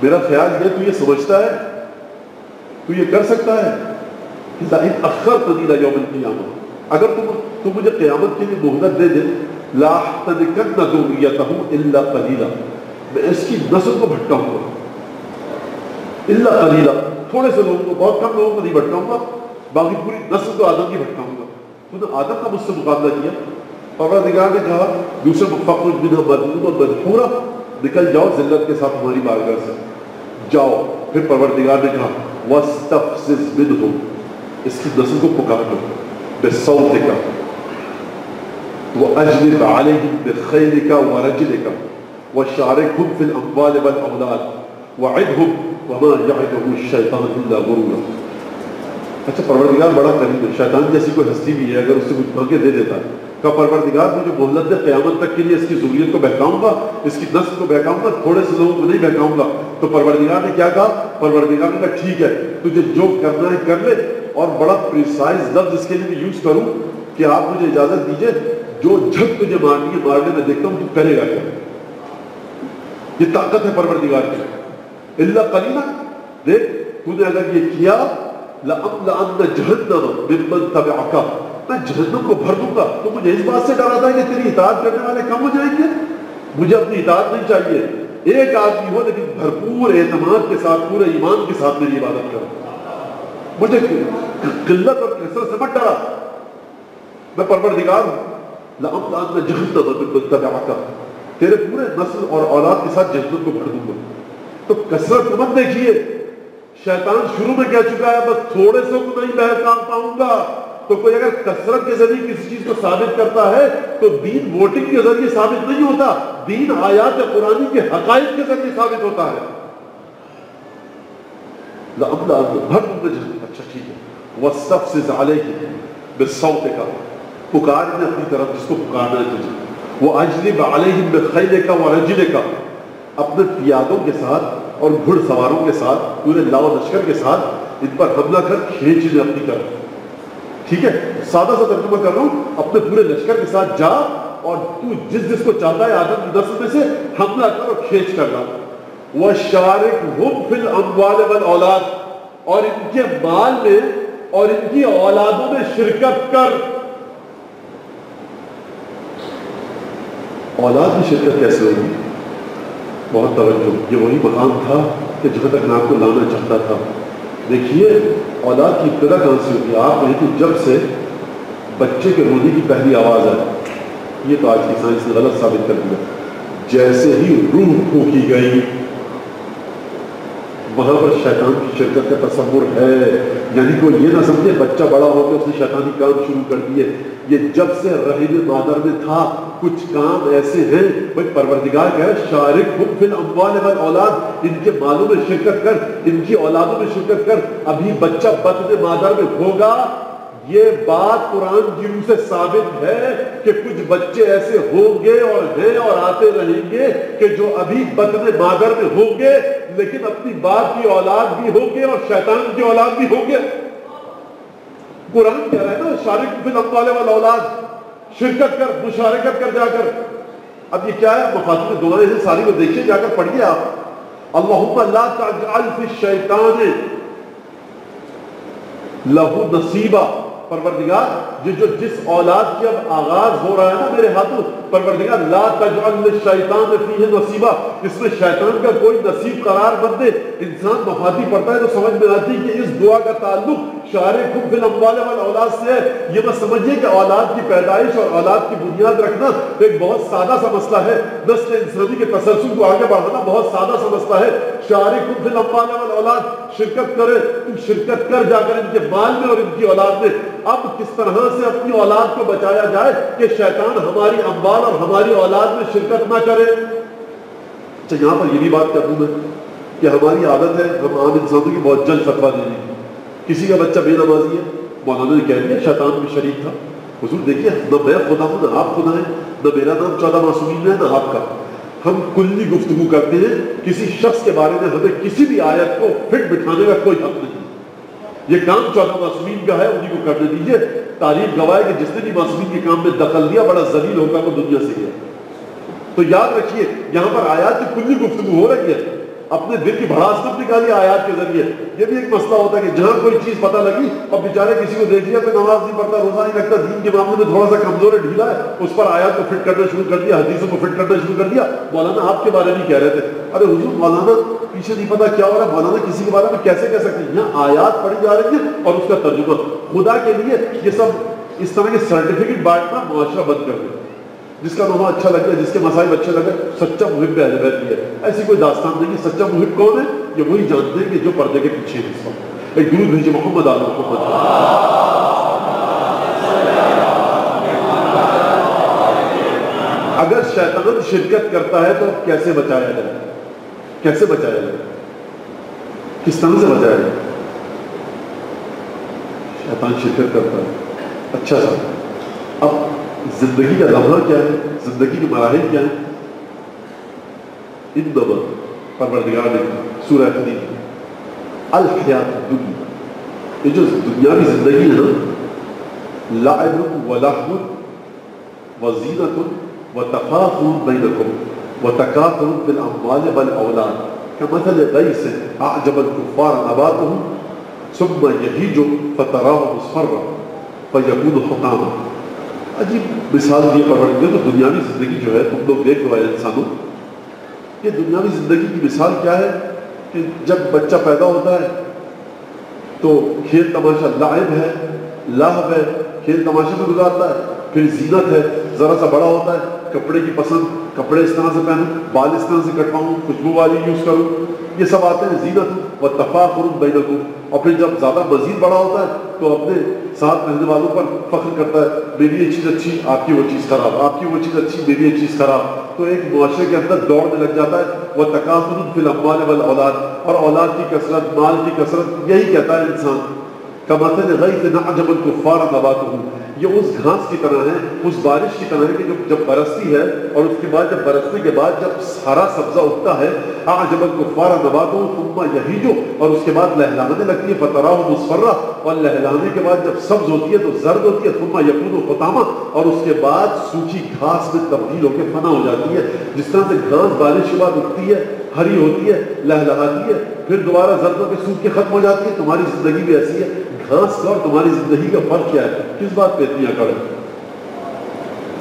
میرا خیال یہ تو یہ سمجھتا ہے, تو یہ کر سکتا ہے لئن اخرتنی الی یوم القیامہ, اگر تم مجھے قیامت کے لیے مہلت دے دے, لاحتنکن ذریتہ الا قلیلا, میں اس کی نسل کو بھٹکاؤں گا, الا قلیلا, تھوڑے سے لوگوں کو, بہت کم لوگوں کو نہیں بھٹکاؤں گا, باقی پوری نسل کو آدم کی بھٹکاؤں گا. تو نے آدم کا مجھ سے مقابلہ کیا. پروردگار نے کہا دوسرے فخرج منہا مذموما مدحورا, نکل جاؤ ذلت کے ساتھ ہماری بارگاہ سے جاؤ. پھر پروردگار نے کہا واستفزز منہم, اس کی نسل کو پکار لو بصوتک واجلب علیہم بخیلک ورجلک, وَشَارِكْهُمْ فِي الْأَمْوَالِ وَالْأَوْلَادِ وَعِدْهُمْ وَمَا يَعِدُهُ الشَّيْطَانُ إِلَّا غُرُورًا. اچھا پروردگار بڑا قریب ہے، شیطان جیسی کوئی ہستی بھی ہے اگر اس سے کچھ مانگے دے دیتا ہے، کہ پروردگار مجھے مہلت دے، قیامت تک کے لیے اس کی ذریت کو بہکاؤں گا، اس کی نسل کو بہکاؤں گا، تھوڑے سے لوگوں کو نہیں بہکاؤں گا. تو پروردگار نے کیا کہا؟ پروردگار نے کہا ٹھیک ہے تجھے جو کرنا ہے کر لے، اور بڑا پریسائز لفظ اس کے لیے میں یوز کروں کہ آپ مجھے اجازت دیجئے جو جھک تجھے مارنی ہے مار لے، میں دیکھتا ہوں تو کرے گا کیا. یہ طاقت ہے پروردگار کی. اللہ قلیلا، دیکھ تو نے اگر یہ کیا لَأَمْلَأَنَّ جَهَنَّمَ مِمَّن تَبِعَكَ، میں جہنم کو بھر دوں گا. تو مجھے اس بات سے ڈر آتا ہے کہ تیری اطاعت کرنے والے کم ہو جائیں گے. مجھے اپنی اطاعت نہیں چاہیے، ایک آدمی ہو لیکن بھرپور اعتماد کے ساتھ، پورے ایمان کے ساتھ میری عبادت کرو. مجھے قلت اور کثرت سے مت ڈرا، میں پروردگار ہوں. لَأَمْلَأَنَّ جَهَنَّمَ مِمَّن تَبِعَكَ، تیرے پورے نسل اور اولاد کے ساتھ جہنم کو بھر دوں گا. تو کثرت کو مت دیکھیے، شیطان شروع میں کہہ چکا ہے بس تھوڑے سے کو نہیں بہکا پاؤں گا. تو کوئی اگر کثرت کے ذریعے کسی چیز کو ثابت کرتا ہے تو دین ووٹنگ کے ذریعے ثابت نہیں ہوتا، دین آیات قرآنی کے حقائق کے ذریعے ثابت ہوتا ہے. اچھا ٹھیک ہے. وَاسْتَفْزِزْ عَلَيْهِمْ بِصَوْتِكَ، پکار نے اپنی طرف جس کو پکارنا ہے تجھے. وَأَجْلِبْ عَلَيْهِمْ بِخَيْلِكَ وَرَجِلِكَ، اپنے پیادوں کے ساتھ اور گھڑ سواروں کے ساتھ، پورے لاؤ لشکر کے ساتھ ان پر حملہ کر، کھینچ لے اپنی طرف. ٹھیک ہے، سادہ سا ترجمہ کر رہا ہوں، اپنے پورے لشکر کے ساتھ جا اور تو جس کو چاہتا ہے آدم کی نسل میں سے حملہ کر اور کھینچ کر لا. وَشَارِكْهُمْ فِي الْأَمْوَالِ وَالْأَوْلَادِ، اور ان کے مال میں اور ان کی اولادوں میں شرکت کر. اولاد میں شرکت کیسے ہوگی؟ بہت توجہ، یہ وہی مقام تھا کہ جہاں تک میں آپ کو لانا چاہتا تھا. دیکھیے اولاد کی ابتدا کہاں سے ہوتی ہے؟ آپ کہیں کہ جب سے بچے کے رونے کی پہلی آواز آئی. یہ تو آج کی سائنس نے غلط ثابت کر دیا. جیسے ہی روح پھونکی گئی وہاں پر شیطان کی شرکت کا تصور ہے. یعنی کوئی یہ نہ سمجھے بچہ بڑا ہو کے اس نے شیطانی کام شروع کر دیے. یہ جب سے رحم مادر میں تھا کچھ کام ایسے ہیں. بھائی پروردگار کہہ رہا ہے شارکہم فی الاموال والاولاد، ان کے مالوں میں شرکت کر، ان کی اولادوں میں شرکت کر. ابھی بچہ بطن مادر میں ہوگا. یہ بات قرآن کی روح سے ثابت ہے کہ کچھ بچے ایسے ہوں گے اور ہیں اور آتے رہیں گے کہ جو ابھی بطن مادر میں ہوں گے لیکن اپنی باپ کی اولاد بھی ہوں گے اور شیطان کی اولاد بھی ہوں گے. قرآن کہہ رہا ہے نا شارک فی الاموال والاولاد، شرکت کر، مشارکت کر جا کر. اب یہ کیا ہے؟ مخاطب دعائیں ہیں ساری کو دیکھیے، جا کر پڑھیے آپ. اللہم لا تجعل فی الشیطان لہو نصیبہ. پروردگار جس اولاد کی اب آغاز ہو رہا ہے نا میرے ہاتھوں، پروردگار لا تجعل للشیطان فیہ نصیبہ، اس میں شیطان کا کوئی نصیب قرار مت دے. انسان مفادی پڑھتا ہے تو سمجھ میں آتی کہ اس دعا کا تعلق شارکہم فی الاموال والاولاد سے ہے. یہ مت سمجھیے کہ اولاد کی پیدائش اور اولاد کی بنیاد رکھنا ایک بہت سادہ سا مسئلہ ہے. نسل انسانی کے تسلسل کو آگے بڑھانا بہت سادہ سا مسئلہ ہے. شارکہم فی الاموال والاولاد، شرکت کرے، تم شرکت کر جا کر ان کے مال میں اور ان کی اولاد میں. اب کس طرح سے اپنی اولاد کو بچایا جائے کہ شیطان ہماری اموال اور ہماری اولاد میں شرکت نہ کرے. اچھا یہاں پر یہ بھی بات کر دوں میں کہ ہماری عادت ہے ہم عام انسانوں کی بہت جلد فتویٰ دے دیں. کسی کا بچہ بے نمازی ہے، مولانا نے کہہ دیا شیطان بھی شریک تھا. حضور دیکھیے نہ میں خدا ہوں نہ آپ خدا ہیں، نہ میرا نام 14 معصومین میں ہے نہ آپ کا. ہم کلی گفتگو کرتے ہیں، کسی شخص کے بارے میں ہمیں کسی بھی آیت کو فٹ بٹھانے کا کوئی حق نہیں. یہ کام 14 معصومین کا ہے، انہی کو کرنے دیجیے. تاریخ گواہ ہے کہ جس نے بھی معصومین کے کام میں دخل دیا بڑا ذلیل ہو کر وہ دنیا سے گیا. تو یاد رکھیے یہاں پر آیات کی کلی گفتگو ہو رہی ہے. اپنے دل کی بھڑاس مت نکالیے آیات کے ذریعے. یہ بھی ایک مسئلہ ہوتا ہے کہ جہاں کوئی چیز پتہ لگی اور بیچارے کسی کو دیکھ لیا کوئی نماز نہیں پڑھتا، روزہ نہیں رکھتا، دین کے معاملے میں تھوڑا سا کمزور ہے، ڈھیلا ہے، اس پر آیات کو فٹ کرنا شروع کر دیا، حدیثوں کو فٹ کرنا شروع کر دیا. مولانا آپ کے بارے میں کہہ رہے تھے. ارے حضور مولانا پیچھے نہیں پتا کیا ہو رہا ہے، مولانا کسی کے بارے میں کیسے کہہ سکتے ہیں؟ یہاں آیات پڑھی جا رہی ہیں اور اس کا ترجمہ. خدا کے لیے یہ سب اس طرح کے سرٹیفکیٹ بانٹنا معاشرہ بند کر دے. جس کا نامہ اچھا لگے، جس کے مسائل اچھے لگے، سچا محب اہل بیت بھی ہے. ایسی کوئی داستان نہیں. سچا محب کون ہے؟ یہ وہی جانتے ہیں کہ جو پردے کے پیچھے ہے. اس وقت ایک درود بھیجیے محمد آل محمد. اگر شیطان شرکت کرتا ہے تو کیسے بچایا جائے؟ کیسے بچایا جائے؟ کس طرح سے بچایا جائے؟ شیطان شرکت کرتا ہے، اچھا سا اب زندگی کا لمحہ کیا ہے، زندگی کے مراحل کیا ہیں؟ ان دونوں پروردگار نے سورہ حدید الحیات الدنیا، یہ جو دنیاوی زندگی ہے نا، لعب و لہو و زینت و تفاخر بینکم و تکاثر فی الاموال والاولاد کمثل غیث اعجب الکفار نباته ثم یہیج فتراہ مصفرا فیکون حطاما. عجیب مثال دی پروردگار. تو دنیاوی زندگی جو ہے تم لوگ دیکھ لو اے انسانوں، یہ دنیاوی زندگی کی مثال کیا ہے کہ جب بچہ پیدا ہوتا ہے تو کھیل تماشا لعب ہے، لہو ہے، کھیل تماشے میں گزارتا ہے. پھر زینت ہے، ذرا سا بڑا ہوتا ہے کپڑے کی پسند، کپڑے اس طرح سے پہنوں، بال اس طرح سے کٹواؤں، خوشبو والی یوز کروں، یہ سب آتے ہیں. زینت و تفاخر بینکم. اور پھر جب زیادہ مزید بڑا ہوتا ہے تو اپنے ساتھ رہنے والوں پر فخر کرتا ہے، میری یہ چیز اچھی، آپ کی وہ چیز خراب، آپ کی وہ چیز اچھی، میری یہ چیز خراب. تو ایک معاشرے کے اندر دوڑ میں لگ جاتا ہے. وہ تکاثر فی الاموال والاولاد، اور اولاد کی کثرت، مال کی کثرت، یہی کہتا ہے انسان. کمثل غیث اعجب الکفار نباتہ، یہ اس گھاس کی طرح ہے، اس بارش کی طرح ہے کہ جب برستی ہے اور اس کے بعد جب برسنے کے بعد جب ہرا سبزہ اگتا ہے، اعجب الکفار نباتہ ثم یہیج، اور اس کے بعد لہلانے لگتی ہے، فتراہ مصفرا، اور لہلانے کے بعد جب سبز ہوتی ہے تو زرد ہوتی ہے، ثم یکون حطاما، اور اس کے بعد سوکھی گھاس میں تبدیل ہو کے فنا ہو جاتی ہے. جس طرح سے گھاس بارش کے بعد اگتی ہے، ہری ہوتی ہے، لہلہاتی ہے، پھر دوبارہ زرد ہو کے سوکھ کے ختم ہو جاتی ہے. تمہاری زندگی بھی ایسی ہے. گھاس کا اور تمہاری زندگی کا فرق کیا ہے؟ کس بات پہ اتنی اکڑ ہے؟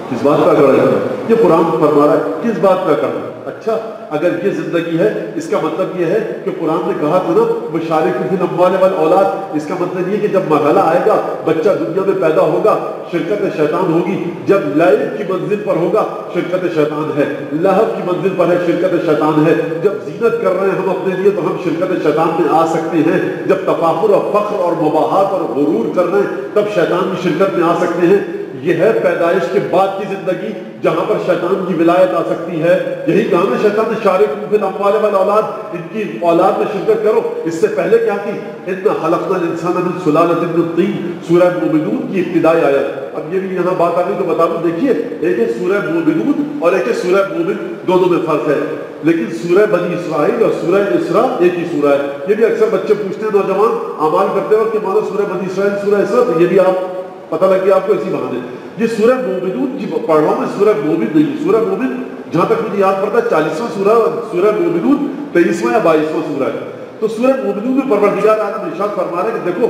کس بات کا اکڑ ہے؟ یہ قرآن فرما رہا ہے کس بات کا اکڑ ہے. اچھا اگر یہ زندگی ہے، اس کا مطلب یہ ہے کہ قرآن نے کہا تھا نا بشارکوا فی الاموال والاولاد، اس کا مطلب یہ کہ جب مرحلہ آئے گا، بچہ دنیا میں پیدا ہوگا، شرکت شیطان ہوگی. جب لعب کی منزل پر ہوگا، شرکت شیطان ہے. لہو کی منزل پر ہے، شرکت شیطان ہے. جب زینت کر رہے ہیں ہم اپنے لیے تو ہم شرکت شیطان میں آ سکتے ہیں. جب تفاخر اور فخر اور مباحات اور غرور کر رہے ہیں تب شیطان کی شرکت میں آ سکتے ہیں. یہ ہے پیدائش کے بعد کی زندگی جہاں پر شیطان کی ولایت آ سکتی ہے. یہی کہا نا شیطان نے شارکوا فی الاموال والاولاد، ان کی اولاد میں شرکت کرو. اس سے پہلے کیا کی؟ انا خلقنا الانسان من سلالۃ من طین، سورہ مومنون کی ابتدائی آیت. اب یہ بھی یہاں بات آ گئی تو بتا دوں، دیکھیے ایک ہے سورہ مومنون اور ایک ہے سورہ مومن، دونوں میں فرق ہے. لیکن سورہ بنی اسرائیل اور سورہ اسراء ایک ہی سورہ ہے. یہ بھی اکثر بچے پوچھتے ہیں نوجوان اعمال کرتے وقت کہ مولانا سورہ بنی اسرائیل سورہ اسراء، تو یہ بھی آپ پتہ لگ گیا آپ کو اسی بہانے. یہ سورہ مومنون کی پڑھ رہا ہوں میں، سورہ مومن نہیں. سورہ مومن جہاں تک مجھے یاد پڑتا ہے 40واں سورہ، سورہ مومنون 23واں یا 22واں سورہ ہے. تو سورہ مومنون میں پروردگار عالم ارشاد فرما رہے ہیں کہ دیکھو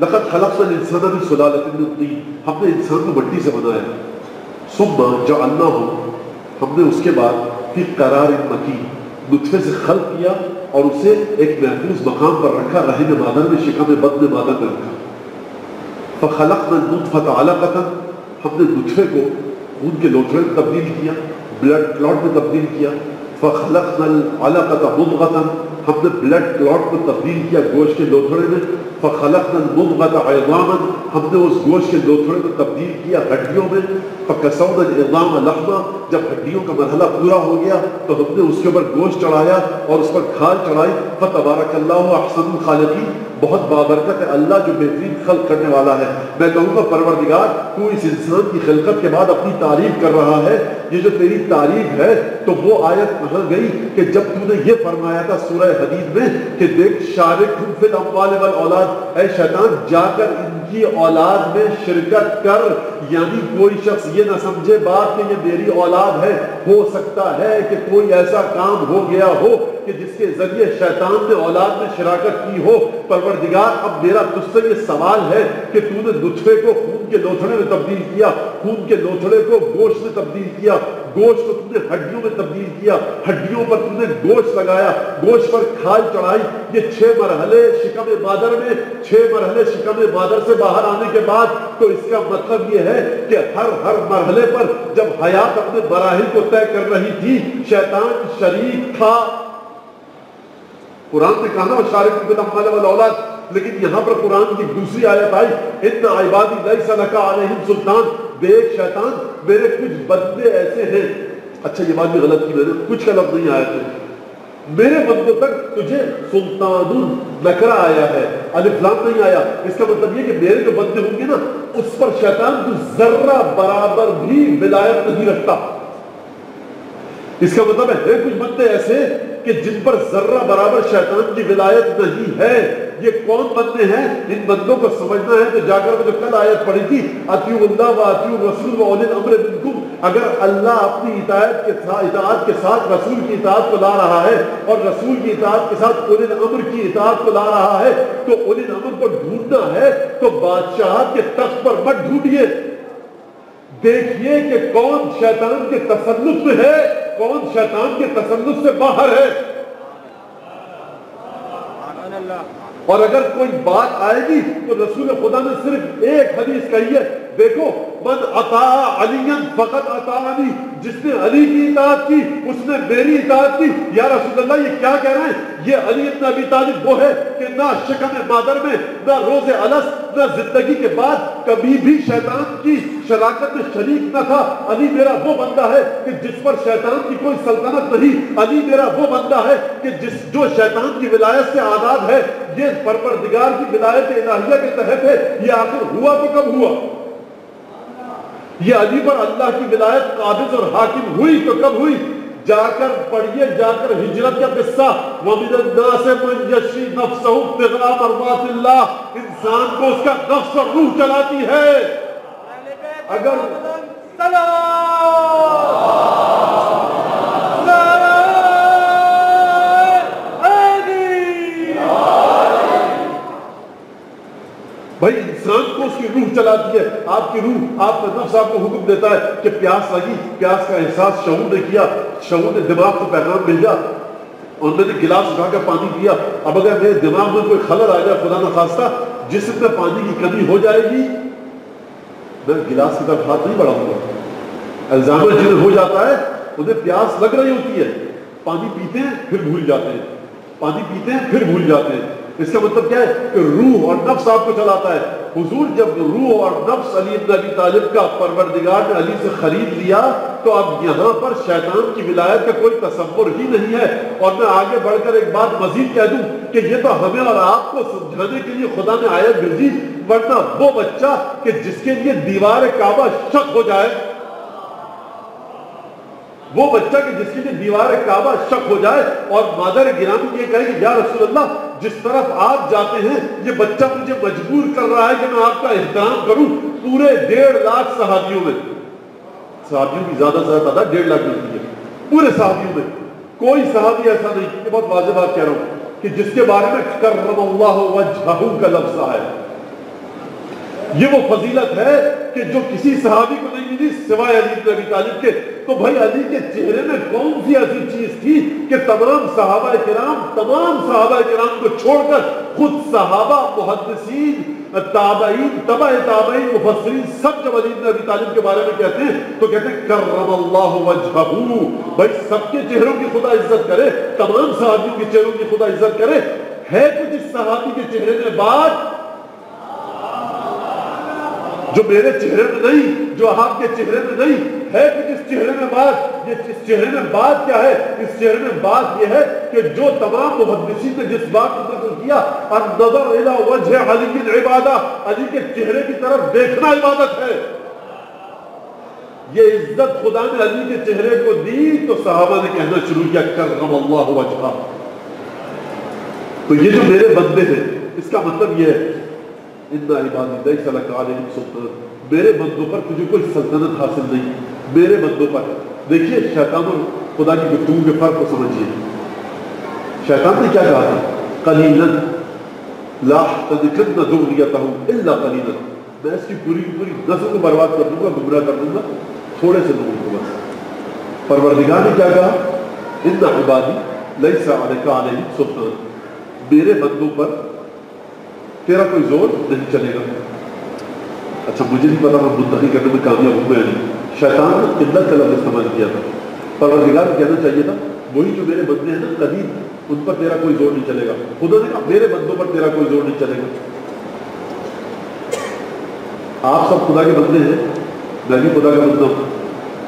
لقد خلقنا الانسان من سلالۃ من طین، ہم نے انسان کو مٹی سے بنایا. ثم جعلناہ، ہم نے اس کے بعد فی قرار مکین، نطفے سے خلق کیا اور اسے ایک محفوظ مقام پر رکھا، رحم مادر میں، شکم بطن مادر میں رکھا. فخلقنا النطفة علقة، ہم نے نطفے کو خون کے لوتھڑے میں تبدیل کیا، بلڈ کلاٹ میں تبدیل کیا. فخلقنا العلقة مضغة، ہم نے بلڈ کلاٹ کو تبدیل کیا گوشت کے لوتھڑے میں. فخلقنا المضغة عظاما، ہم نے اس گوشت کے لوتھڑے کو تبدیل کیا ہڈیوں میں. فکسونا العظام لحما، جب ہڈیوں کا مرحلہ پورا ہو گیا تو ہم نے اس کے اوپر گوشت چڑھایا اور اس پر کھال چڑھائی. فتبارک اللہ احسن الخالقین، بہت بابرکت ہے اللہ جو بہترین خلق کرنے والا ہے. میں کہوں گا پروردگار تو اس انسان کی خلقت کے بعد اپنی تعریف کر رہا ہے. یہ جو تیری تعریف ہے تو وہ آیت کہاں گئی کہ جب تو نے یہ فرمایا تھا سورہ حدید میں کہ دیکھ شارکہم فی الاموال والاولاد، اے شیطان جا کر ان کی اولاد میں شرکت کر. یعنی کوئی شخص یہ نہ سمجھے بات کہ یہ میری اولاد ہے. ہو سکتا ہے کہ کوئی ایسا کام ہو گیا ہو کہ جس کے ذریعے شیطان نے اولاد میں شراکت کی ہو. پروردگار اب میرا تجھ سے یہ سوال ہے کہ تو نے نطفے کو خون کے لوتھڑے میں تبدیل کیا، خون کے لوتھڑے کو گوشت میں تبدیل کیا، گوشت کو تو نے ہڈیوں میں تبدیل کیا، ہڈیوں پر تو نے گوشت لگایا، گوشت پر کھال چڑھائی. یہ 6 مرحلے شکم مادر میں، 6 مرحلے شکم مادر سے باہر آنے کے بعد. تو اس کا مطلب یہ ہے کہ ہر مرحلے پر جب حیات اپنے مراحل کو طے کر رہی تھی شیطان شریک تھا. قرآن نے کہا نا شارکوا فی الاموال والاولاد، لیکن یہاں پر قرآن کی دوسری آیت آئی ان عبادی لیس لک علیہم سلطان. دیکھ شیطان میرے کچھ بندے ایسے ہیں، اچھا یہ بات بھی غلط کی میں نے، کچھ کا لفظ نہیں آیا تھا، میرے بندوں تک تجھے سلطان النکرہ آیا ہے، الف لام نہیں آیا۔ اس کا مطلب یہ کہ میرے جو بندے ہوں گے نا اس پر شیطان تو ذرہ برابر بھی ولایت نہیں رکھتا۔ اس کا مطلب ہے کچھ بندے ایسے کہ جن پر ذرہ برابر شیطان کی ولایت نہیں ہے۔ یہ کون بندے ہیں؟ ان بندوں کو سمجھنا ہے تو جا کر وہ جو کل آیت پڑھی تھی اطیعوا اللہ واطیعوا الرسول واولی الامر منکم، اگر اللہ اپنی اطاعت کے ساتھ رسول کی اطاعت کو لا رہا ہے اور رسول کی اطاعت کے ساتھ اولی الامر کی اطاعت کو لا رہا ہے تو اولی الامر کو ڈھونڈنا ہے تو بادشاہت کے تخت پر مت ڈھونڈیے، دیکھیے کہ کون شیطان کے تسلط میں ہے، کون شیطان کے تسلط سے باہر ہے۔ اور اگر کوئی بات آئے گی تو رسول خدا نے صرف ایک حدیث کہی ہے، دیکھو من اطاع علی فقط اطاعنی، جس نے علی کی اطاعت کی اس نے میری اطاعت کی۔ یا رسول اللہ یہ کیا کہہ رہے ہیں؟ یہ علی ابن ابی طالب وہ ہے کہ نہ شکم مادر میں، نہ روز الست، نہ زندگی کے بعد کبھی بھی شیطان کی شراکت میں شریک نہ تھا۔ علی میرا وہ بندہ ہے کہ جس پر شیطان کی کوئی سلطنت نہیں، علی میرا وہ بندہ ہے کہ جو شیطان کی ولایت سے آزاد ہے۔ یہ پروردگار کی ولایت الہیہ کے تحت ہے۔ یہ آخر ہوا تو کب ہوا؟ یہ علی پر اللہ کی ولایت قابض اور حاکم ہوئی تو کب ہوئی؟ جا کر پڑھیے، جا کر ہجرت کا قصہ، وَمِنَ النَّاسِ مَن يَشْرِي نَفْسَهُ ابْتِغَاءَ مَرْضَاتِ اللَّهِ، انسان کو اس کا نفس اور روح چلاتی ہے۔ اگر بھائی انسان کو اس کی روح چلاتی ہے، آپ کی روح، آپ کا نفس آپ کو حکم دیتا ہے کہ پیاس لگی، پیاس کا احساس شعور نے کیا، شعور نے دماغ کو پیغام بھیجا اور میں نے گلاس اٹھا کر پانی پیا۔ اب اگر میرے دماغ میں کوئی خلل آ جائے خدا نخواستہ، جسم میں پانی کی کمی ہو جائے گی، میں گلاس کی طرف ہاتھ نہیں بڑھاؤں گا۔ الزامر جنہیں ہو جاتا ہے انہیں پیاس لگ رہی ہوتی ہے، پانی پیتے ہیں پھر بھول جاتے ہیں، پانی پیتے ہیں پھر بھول جاتے ہیں۔ اس کا مطلب کیا ہے کہ روح اور نفس آپ کو چلاتا ہے۔ حضور جب روح اور نفس علی ابن ابی طالب کا پروردگار نے علی سے خرید لیا تو اب یہاں پر شیطان کی ولایت کا کوئی تصور ہی نہیں ہے۔ اور میں آگے بڑھ کر ایک بات مزید کہہ دوں کہ یہ تو ہمیں اور آپ کو سمجھانے کے لیے خدا نے آیت بھیجی، ورنہ وہ بچہ کہ جس کے لیے دیوار کعبہ شق ہو جائے، وہ بچہ کہ جس کے لیے دیوار کعبہ شق ہو جائے اور مادر گرامی یہ کہے کہ یا رسول اللہ جس طرف آپ جاتے ہیں یہ بچہ مجھے مجبور کر رہا ہے کہ میں آپ کا احترام کروں، پورے 1.5 لاکھ صحابیوں میں، صحابیوں کی زیادہ سے زیادہ تعداد 1.5 لاکھ ملتی ہے، پورے صحابیوں میں کوئی صحابی ایسا نہیں، یہ بہت واضح بات کہہ رہا ہوں، کہ جس کے بارے میں کرم اللہ وجہہ کا لفظ ہے۔ یہ وہ فضیلت ہے کہ جو کسی صحابی کو نہیں ملی سوائے علی بن ابی طالب کے۔ تو بھائی علی کے چہرے میں کون سی ایسی چیز تھی کہ تمام صحابہ کرام کو چھوڑ کر خود صحابہ، محدثین، تابعین، تبع تابعین، مفسرین سب جب علی بن ابی طالب کے بارے میں کہتے ہیں تو کہتے ہیں کرم اللہ وجہہ، بھائی سب کے چہروں کی خدا عزت کرے، تمام صحابیوں کے چہروں کی خدا عزت کرے۔ ہے کچھ اس صحابی کے چہرے میں بات جو میرے چہرے میں نہیں، جو آپ کے چہرے میں نہیں ہے، کہ اس چہرے میں بات، یہ اس چہرے میں بات کیا ہے؟ اس چہرے میں بات یہ ہے کہ جو تمام محدثین نے جس بات کو ذکر کیا، النظر الی وجہ علی عبادہ، علی کے چہرے کی طرف دیکھنا عبادت ہے۔ یہ عزت خدا نے علی کے چہرے کو دی تو صحابہ نے کہنا شروع کیا کرم اللہ وجہہ۔ تو یہ جو میرے بندے ہیں اس کا مطلب یہ ہے ان عبادی لیس لک علیہم سلطان، میرے بندوں پر تجھے کوئی سلطنت حاصل نہیں، میرے بندوں پر۔ دیکھیے شیطان اور خدا کی گفتگو کے فرق کو سمجھیے۔ شیطان نے کیا کہا تھا؟ قلیلا لا تذکرن ذریتہ الا قلیلا، میں اس کی پوری نسل کو برباد کر دوں گا، گمراہ کر دوں گا، تھوڑے سے لوگوں کو بس۔ پروردگار نے کیا کہا؟ ان عبادی لیس لک علیہم سلطان، میرے بندوں پر تیرا کوئی زور نہیں چلے گا۔ اچھا مجھے نہیں پتا میں منتقل کرنے میں کامیاب ہوں میں نہیں، شیطان نے قلت کا لفظ استعمال کیا تھا، پروردگار کو کہنا چاہیے تھا وہی جو میرے بندے ہیں نا قدیم، ان پر تیرا کوئی زور نہیں چلے گا۔ خدا نے کہا میرے بندوں پر تیرا کوئی زور نہیں چلے گا۔ آپ سب خدا کے بندے ہیں، میں بھی خدا کا بندہ ہوں،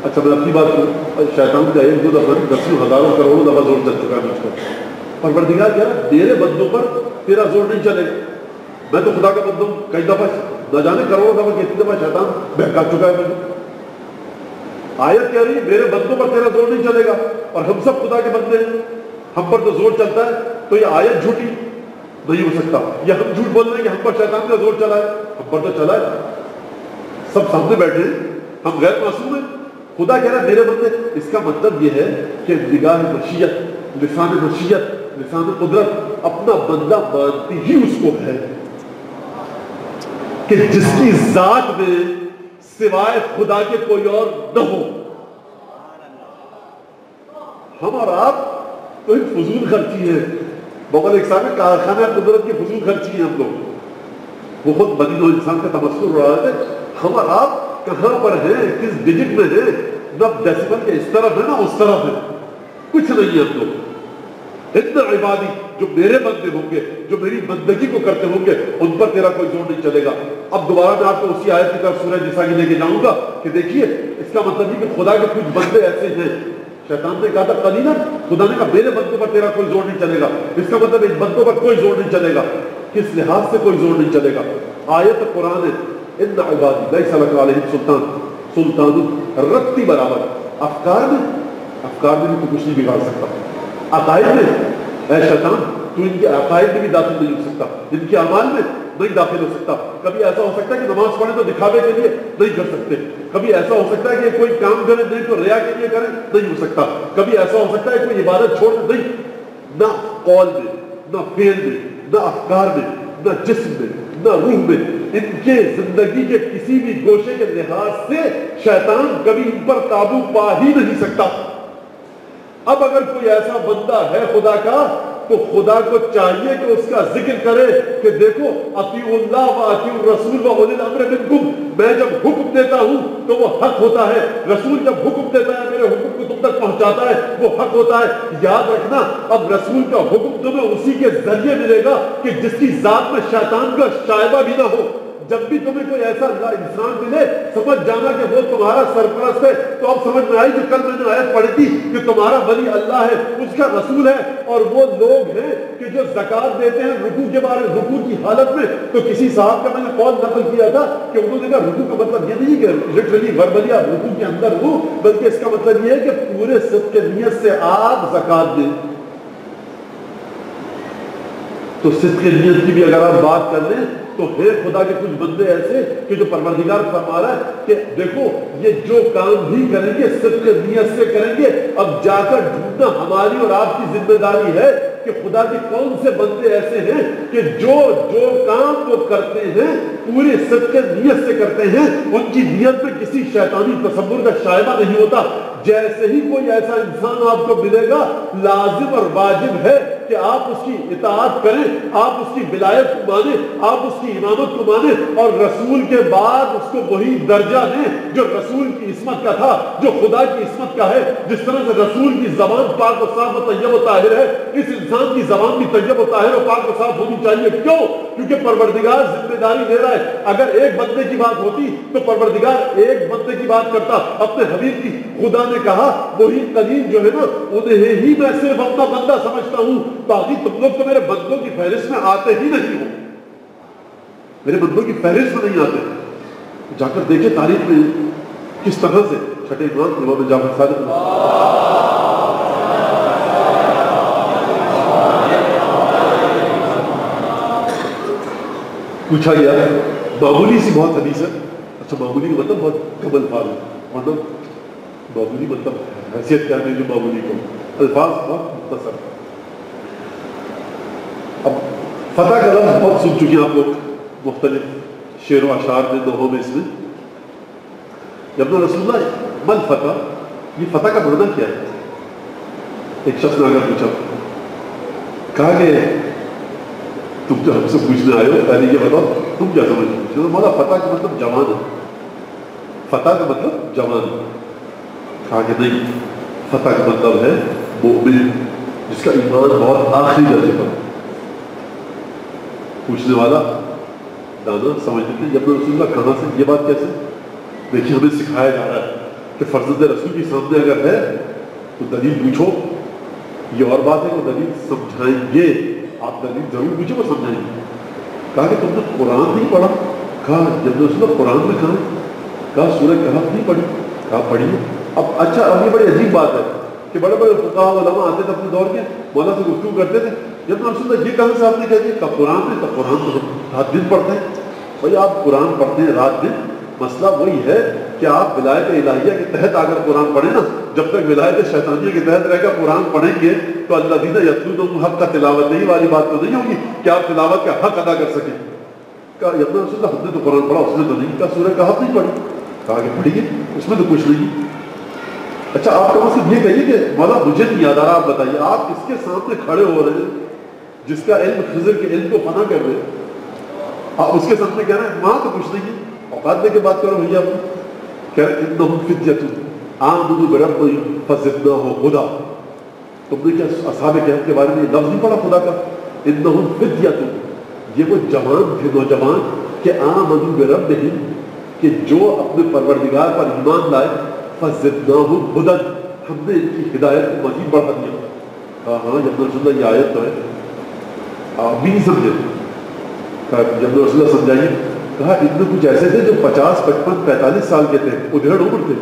اچھا میں اپنی بات کروں، شیطان کا ایک دو دفعہ نہیں، دسیوں ہزاروں کروڑوں دفعہ زور چل چکا ہے مجھ پر. پروردگار کہہ رہا میرے بندوں پر تیرا زور نہیں چلے گا. میں تو خدا کا بندہ ہوں، کئی دفعہ نہ جانے کروڑوں دفعہ کتنی دفعہ شیطان بہکا چکا ہے مجھے. آیت کہہ رہی ہے میرے بندوں پر تیرا زور نہیں چلے گا، اور ہم سب خدا کے بندے ہیں، ہم پر تو زور چلتا ہے. تو یہ آیت جھوٹی نہیں ہو سکتا. یا ہم جھوٹ بول رہے ہیں کہ ہم پر شیطان کا زور چلا ہے، ہم پر تو چلا ہے. سب سامنے بیٹھے ہیں، ہم غیر معصوم ہیں. خدا کہہ رہا ہے میرے بندے. اس کا مطلب یہ ہے کہ نگاہ مشیت، لسان مشیت، لسان قدرت اپنا بندہ مانتی ہی اس کو ہے کہ جس کی ذات میں سوائے خدا کے کوئی اور نہ ہو. ہم اور آپ تو ایک فضول خرچی ہے. بغل ایک صاحب کارخانہ قدرت کی فضول خرچی ہے ہم لوگ. وہ خود بنی نوع انسان کا تمثل ہو رہا ہے. ہم اور آپ کہاں پر ہیں، کس ڈیجٹ میں ہیں؟ نہ ڈیسیمل کے اس طرف ہے نہ اس طرف ہے، کچھ نہیں ہے ہم لوگ. اتنا عبادی جو میرے بندے ہوں گے، جو میری بندگی کو کرتے ہوں گے، ان پر تیرا کوئی زور نہیں چلے گا. اب دوبارہ میں آپ کو اسی آیت کی طرف سورہ نساء کی لے کے جاؤں گا کہ دیکھیے اس کا مطلب یہ کہ خدا کے کچھ بندے ایسے ہیں. شیطان نے کہا تھا قلیلا، خدا نے کہا میرے بندوں پر تیرا کوئی زور نہیں چلے گا. اس کا مطلب ان بندوں پر کوئی زور نہیں چلے گا. کس لحاظ سے کوئی زور نہیں چلے گا؟ آیت قرآن ہے ان عبادی لیس لک علیہم سلطان، سلطان رتی برابر. افکار میں بھی تو کچھ نہیں بگاڑ سکتا. عقائد میں اے شیطان تو ان کے عقائد میں بھی داخل نہیں ہو سکتا، ان کے اعمال میں نہیں داخل ہو سکتا. کبھی ایسا ہو سکتا ہے کہ نماز پڑھیں تو دکھاوے کے لیے نہیں کر سکتے. کبھی ایسا ہو سکتا ہے کہ کوئی کام کریں نہیں تو ریا کے لیے کریں، نہیں ہو سکتا. کبھی ایسا ہو سکتا ہے کوئی عبادت چھوڑ نہیں، نہ قول میں، نہ فعل میں، نہ افکار میں، نہ جسم میں، نہ روح میں. ان کے زندگی کے کسی بھی گوشے کے لحاظ سے شیطان کبھی ان پر قابو پا ہی نہیں سکتا. اب اگر کوئی ایسا بندہ ہے خدا کا تو خدا کو چاہیے کہ اس کا ذکر کرے کہ دیکھو اطیعوا اللہ و اطیعوا الرسول و اولی الامر منکم. میں جب حکم دیتا ہوں تو وہ حق ہوتا ہے، رسول جب حکم دیتا ہے میرے حکم کو تم تک پہنچاتا ہے وہ حق ہوتا ہے. یاد رکھنا اب رسول کا حکم تمہیں اسی کے ذریعے ملے گا کہ جس کی ذات میں شیطان کا شائبہ بھی نہ ہو. جب بھی تمہیں کوئی ایسا انسان ملے سمجھ جانا کہ وہ تمہارا سرپرست ہے. تو اب سمجھ میں آئی جو کل میں نے آیت پڑھی تھی کہ تمہارا ولی اللہ ہے، اس کا رسول ہے. اور وہ لوگ ہیں کہ جو زکوٰۃ دیتے ہیں رکوع کے بارے رکوع کی حالت میں. تو کسی صاحب کا میں نے قول نقل کیا تھا کہ انہوں نے کہا رکوع کا مطلب یہ نہیں کہ لٹرلی وربلی آپ رکوع کے اندر ہو، بلکہ اس کا مطلب یہ ہے کہ پورے صدق نیت سے آپ زکوٰۃ دیں. تو صدق نیت کی بھی اگر آپ بات کر لیں تو ہے خدا کے کچھ بندے ایسے کہ جو پروردگار فرما رہا ہے کہ دیکھو یہ جو کام بھی کریں گے صدق نیت سے کریں گے. اب جا کر ڈھونڈنا ہماری اور آپ کی ذمہ داری ہے کہ خدا کے کون سے بندے ایسے ہیں کہ جو کام وہ کرتے ہیں پوری صدق نیت سے کرتے ہیں، ان کی نیت میں کسی شیطانی تصور کا شائبہ نہیں ہوتا. جیسے ہی کوئی ایسا انسان آپ کو ملے گا لازم اور واجب ہے کہ آپ اس کی اطاعت کریں، آپ اس کی ولایت کو مانیں، آپ اس کی امامت کو مانیں، اور رسول کے بعد اس کو وہی درجہ دیں جو رسول کی عصمت کا تھا، جو خدا کی عصمت کا ہے. جس طرح سے رسول کی زبان پاک و صاف و طیب و طاہر ہے، اس انسان کی زبان بھی طیب و طاہر و پاک و صاف ہونی چاہیے. کیوں؟ کیونکہ پروردگار ذمہ داری لے رہا ہے. اگر ایک بندے کی بات ہوتی تو پروردگار ایک بندے کی بات کرتا اپنے حبیب کی. خدا نے کہا وہی قلیل جو ہے نا انہیں ہی میں صرف اپنا بندہ سمجھتا ہوں، باقی تم لوگ تو میرے بندوں کی فہرست میں آتے ہی نہیں ہو، میرے بندوں کی فہرست میں نہیں آتے. جا کر دیکھیں تاریخ میں کس طرح سے چھٹے امام امام جعفر صادق پوچھا گیا معمولی سی بہت حدیث ہے. اچھا معمولی کا مطلب بہت کم الفاظ ہے، مطلب معمولی مطلب حیثیت کیا ہے جو معمولی کو الفاظ بہت مختصر. اب فتح کا لفظ بہت سن چکے ہیں آپ لوگ مختلف شعر و اشعار میں، دوہوں میں. اس میں جب رسول اللہ من فتح، یہ فتح کا معنی کیا ہے؟ ایک شخص نے اگر پوچھا، کہا کہ تم جو ہم سے پوچھنے آئے ہو پہلے یہ بتاؤ تم کیا سمجھتے ہو؟ مولا فتح کا مطلب جوان ہے، فتح کا مطلب جوان. کہا کہ نہیں، فتح کا مطلب ہے مومن جس کا ایمان بہت آخری درجے پر. پوچھنے والا دانا سمجھتے تھے جب رسول اللہ کہاں سے، یہ بات کیسے؟ دیکھیے ہمیں سکھایا جا رہا ہے کہ فرزند رسول کے سامنے اگر ہے تو دلیل پوچھو، یہ اور بات ہے کہ دلیل سمجھائیں گے، آپ دلیل ضرور پوچھو وہ سمجھائیں گے۔ کہا کہ تم نے قرآن نہیں پڑھا؟ کہا جب رسول قرآن میں کہا، کہا سورہ کہف نہیں پڑھی؟ کہا پڑھی۔ اب اچھا، اب یہ بڑی عجیب بات ہے کہ بڑے بڑے فقہاء علماء آتے تھے اپنے دور کے، مولانا سے گفتگو کرتے تھے، جب رسول اللہ یہ کہاں سے آپ نے کہہ دیا؟ کہا قرآن میں۔ تو قرآن تو رات دن پڑھتے ہیں۔ بھائی آپ قرآن پڑھتے ہیں رات دن، مسئلہ وہی ہے کہ آپ ولایت الہیہ کے تحت اگر قرآن پڑھیں نا، جب تک ولایت شیطانیہ کے تحت رہ کر قرآن پڑھیں گے تو اللہ دینا یتلون حق کا تلاوت نہیں والی بات تو نہیں ہوگی کہ آپ تلاوت کا حق ادا کر سکیں۔ کہا رسول اللہ ہم نے تو قرآن پڑھا، اس نے تو نہیں۔ کہا سورہ کہف نہیں پڑھی؟ کہا کہ پڑھیے، اس میں تو کچھ نہیں۔ اچھا آپ کم سے کم یہ کہیے کہ مولا مجھے نہیں یاد آ رہا، آپ بتائیے آپ کس کے سامنے کھڑے ہو رہے ہیں جس کا علم خضر کے علم کو فنا کر رہے ہیں، آپ اس کے سامنے کہہ رہے ہیں وہاں تو کچھ نہیں ہے، اوقات دے کے بات کرو بھیا۔ کہہ رہے انہم فتیۃ آمنوا بربہم فزدناہم ھدی۔ تم نے کیا اصحاب کہف کے بارے میں لفظ نہیں پڑھا خدا کا؟ انہم فتیۃ، یہ وہ جوان تھے، نوجوان کہ آمنوا بربہم، کہ جو اپنے پروردگار پر ایمان لائے، فزدناہم ھدی، ہم نے ان کی ہدایت کو مزید بڑھا دیا۔ کہا ہاں جب رسول اللہ یہ آیت تو ہے، آپ بھی نہیں سمجھے؟ کہا جب رسول اللہ سمجھائیے۔ کہا ان میں کچھ ایسے تھے جو 50 55 45 سال کے تھے، ادھیڑ عمر تھے،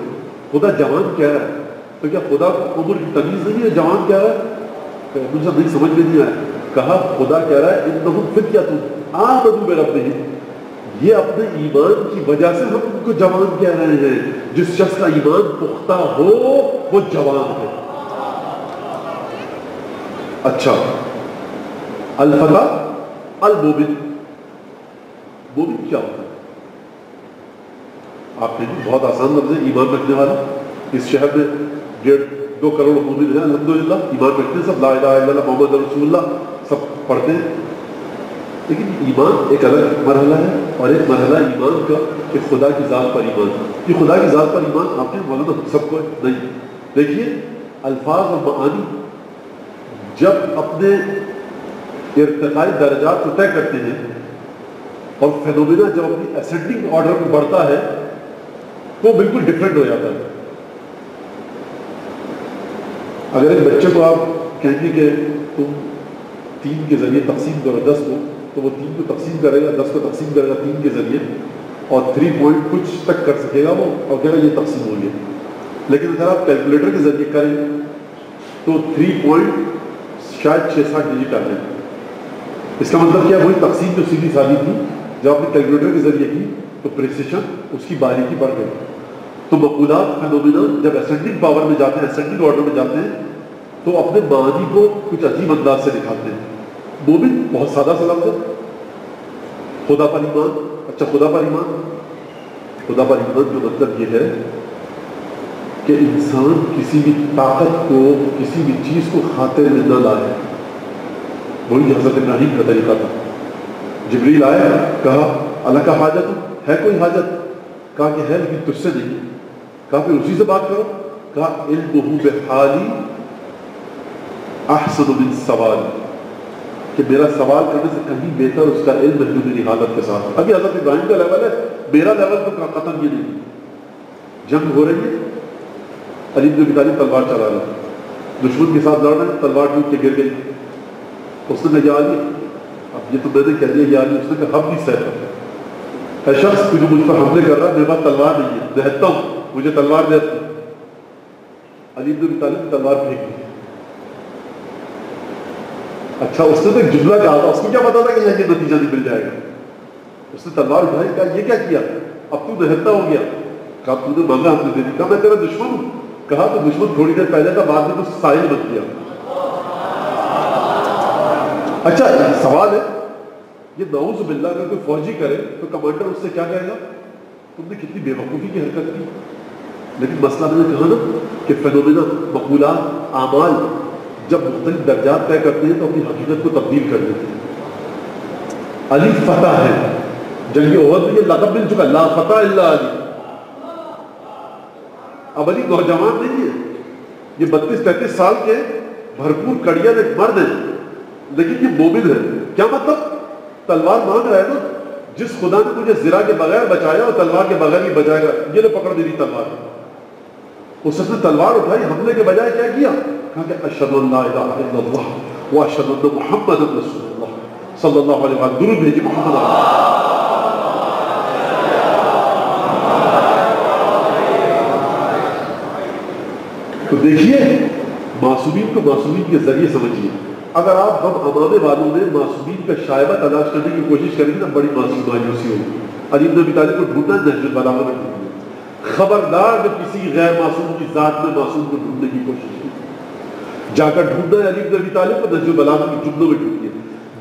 خدا جوان کہہ رہا ہے، تو کیا خدا کو عمر کی تمیز نہیں ہے؟ جوان کہہ رہا ہے، مجھے نہیں سمجھ میں نہیں آیا۔ کہا خدا کہہ رہا ہے انہم فتیۃ آمنوا بربہم، یہ اپنے ایمان کی وجہ سے ہم ان کو جوان کہہ رہے ہیں۔ جس شخص کا ایمان پختہ ہو وہ جوان ہے۔ اچھا، الفتح المومن، مومن کیا ہوتا ہے؟ آپ نے بہت آسان لفظ ہے، ایمان رکھنے والا۔ اس شہر میں 1.5-2 کروڑ مومن ہیں الحمدللہ، ایمان رکھتے ہیں سب، لا الہ الا اللہ محمد رسول اللہ سب پڑھتے ہیں۔ لیکن ایمان ایک الگ مرحلہ ہے، اور ایک مرحلہ ایمان کا کہ خدا کی ذات پر ایمان۔ یہ خدا کی ذات پر ایمان آپ نے مولانا سب کو نہیں۔ دیکھیے الفاظ اور معانی جب اپنے ارتقائی درجات کو طے کرتے ہیں اور فینومینا جب اپنی اسینڈنگ آرڈر میں بڑھتا ہے تو بالکل ڈفرینٹ ہو جاتا ہے۔ اگر ایک بچے کو آپ کہیں گے کہ تم 3 کے ذریعے تقسیم کرو 10 کو، تو وہ 3 کو تقسیم کرے گا، 10 کو تقسیم کرے گا 3 کے ذریعے، اور 3 پوائنٹ کچھ تک کر سکے گا وہ، اور کہے گا یہ تقسیم ہو گیا۔ لیکن اگر آپ کیلکولیٹر کے ذریعے کریں تو 3 پوائنٹ شاید 6-7 ڈیجٹ آ جائیں۔ اس کا مطلب کیا؟ وہی تقسیم جو سیدھی سادھی تھی جب آپ نے کیلکولیٹر کے ذریعے کی تو پریسیشن اس کی باریکی بڑھ گئی۔ تو مقولات فینومینا جب اسینڈنگ پاور میں جاتے ہیں، اسینڈنگ آرڈر میں جاتے ہیں، تو اپنے معانی کو کچھ عجیب انداز سے دکھاتے ہیں۔ مومن بہت سادہ سا لفظ ہے، خدا پر ایمان۔ اچھا خدا پر ایمان، خدا پر ایمان کا مطلب یہ ہے کہ انسان کسی بھی طاقت کو، کسی بھی چیز کو خاطر میں نہ لائے۔ وہی حضرت ابراہیم کا طریقہ تھا۔ جبریل آیا، کہا اللہ کا حاجت ہے کوئی حاجت؟ کہا کہ ہے لیکن تجھ سے نہیں۔ کہا پھر اسی سے بات کرو۔ کہا علمہ بحالی احسن من سوالی، کہ میرا سوال کرنے سے کہیں بہتر اس کا علم ہے جو میری حالت کے ساتھ۔ ابھی حضرت ابراہیم کا لیول ہے، میرا لیول تو قطعاً یہ نہیں۔ جنگ ہو رہی ہے، علی بن ابی طالب تلوار چلا رہا ہے، دشمن کے ساتھ لڑ رہے ہیں، تلوار ٹوٹ کے گر گئی۔ اس نے کہا یا علی، اب یہ تو میں نے کہہ دیا یا علی، اس نے کہا ہم نہیں سہتا، اے شخص جو مجھ پر حملے کر رہا ہے، میرے پاس تلوار نہیں ہے، دہتا ہوں، مجھے تلوار دے۔ علی بن ابی طالب تلوار پھینک دی۔ اچھا اس نے تو ایک جملہ کہا تھا، اس کو کیا پتا تھا کہ یہ نتیجہ نہیں مل جائے گا؟ اس نے تلوار اٹھائی، کہا یہ کیا کیا؟ اب تو نہتا ہو گیا۔ کہا تو نے مانگا ہم نے دے دی۔ کہا میں تیرا دشمن ہوں؟ کہا تو دشمن تھوڑی دیر پہلے تھا، بعد میں تو ساحل بن گیا۔ اچھا سوال ہے، یہ نعوذ باللہ اگر کوئی فوجی کرے تو کمانڈر اس سے کیا کہے گا؟ تم نے کتنی بے وقوفی کی حرکت کی۔ لیکن مسئلہ میں نے کہا نا کہ فینومینا، مقولات، اعمال جب مختلف درجات طے کرتے ہیں تو اپنی حقیقت کو تبدیل کر دیتے ہیں۔ علی فتح ہے، جنگ احد میں یہ لقب مل چکا، لا فتح الا علی۔ اب علی نوجوان نہیں ہے، یہ 32-33 سال کے بھرپور کڑیاں ایک مرد ہیں، لیکن یہ مومن ہے۔ کیا مطلب؟ تلوار مانگ رہا ہے نا، جس خدا نے مجھے زرا کے بغیر بچایا اور تلوار کے بغیر بھی بچائے گا، یہ لے پکڑ میری تلوار۔ اس نے تلوار اٹھائی، حملے کے بجائے کیا کیا؟ کہا کہ اشہد ان لا الہ الا اللہ واشہد ان محمد رسول اللہ صلی اللہ علیہ وسلم. درود بھیجی محمد علیہ. تو دیکھیے معصومین کو معصومین کے ذریعے سمجھیے. اگر آپ ہم امامے والوں نے معصومین کا شائبہ تلاش کرنے کی کوشش کریں گے نا بڑی معصوم مایوسی ہوگی. علی بن ابی طالب کو ڈھونڈنا ہے، نہج البلاغہ میں ڈھونڈنا. خبردار جو کسی غیر معصوم کی ذات میں معصوم کو ڈھونڈنے کی کوشش کی، جا کر ڈھونڈنا ہے علی بن ابی طالب کو. نہج البلاغہ کی جملوں میں ڈھونڈیے.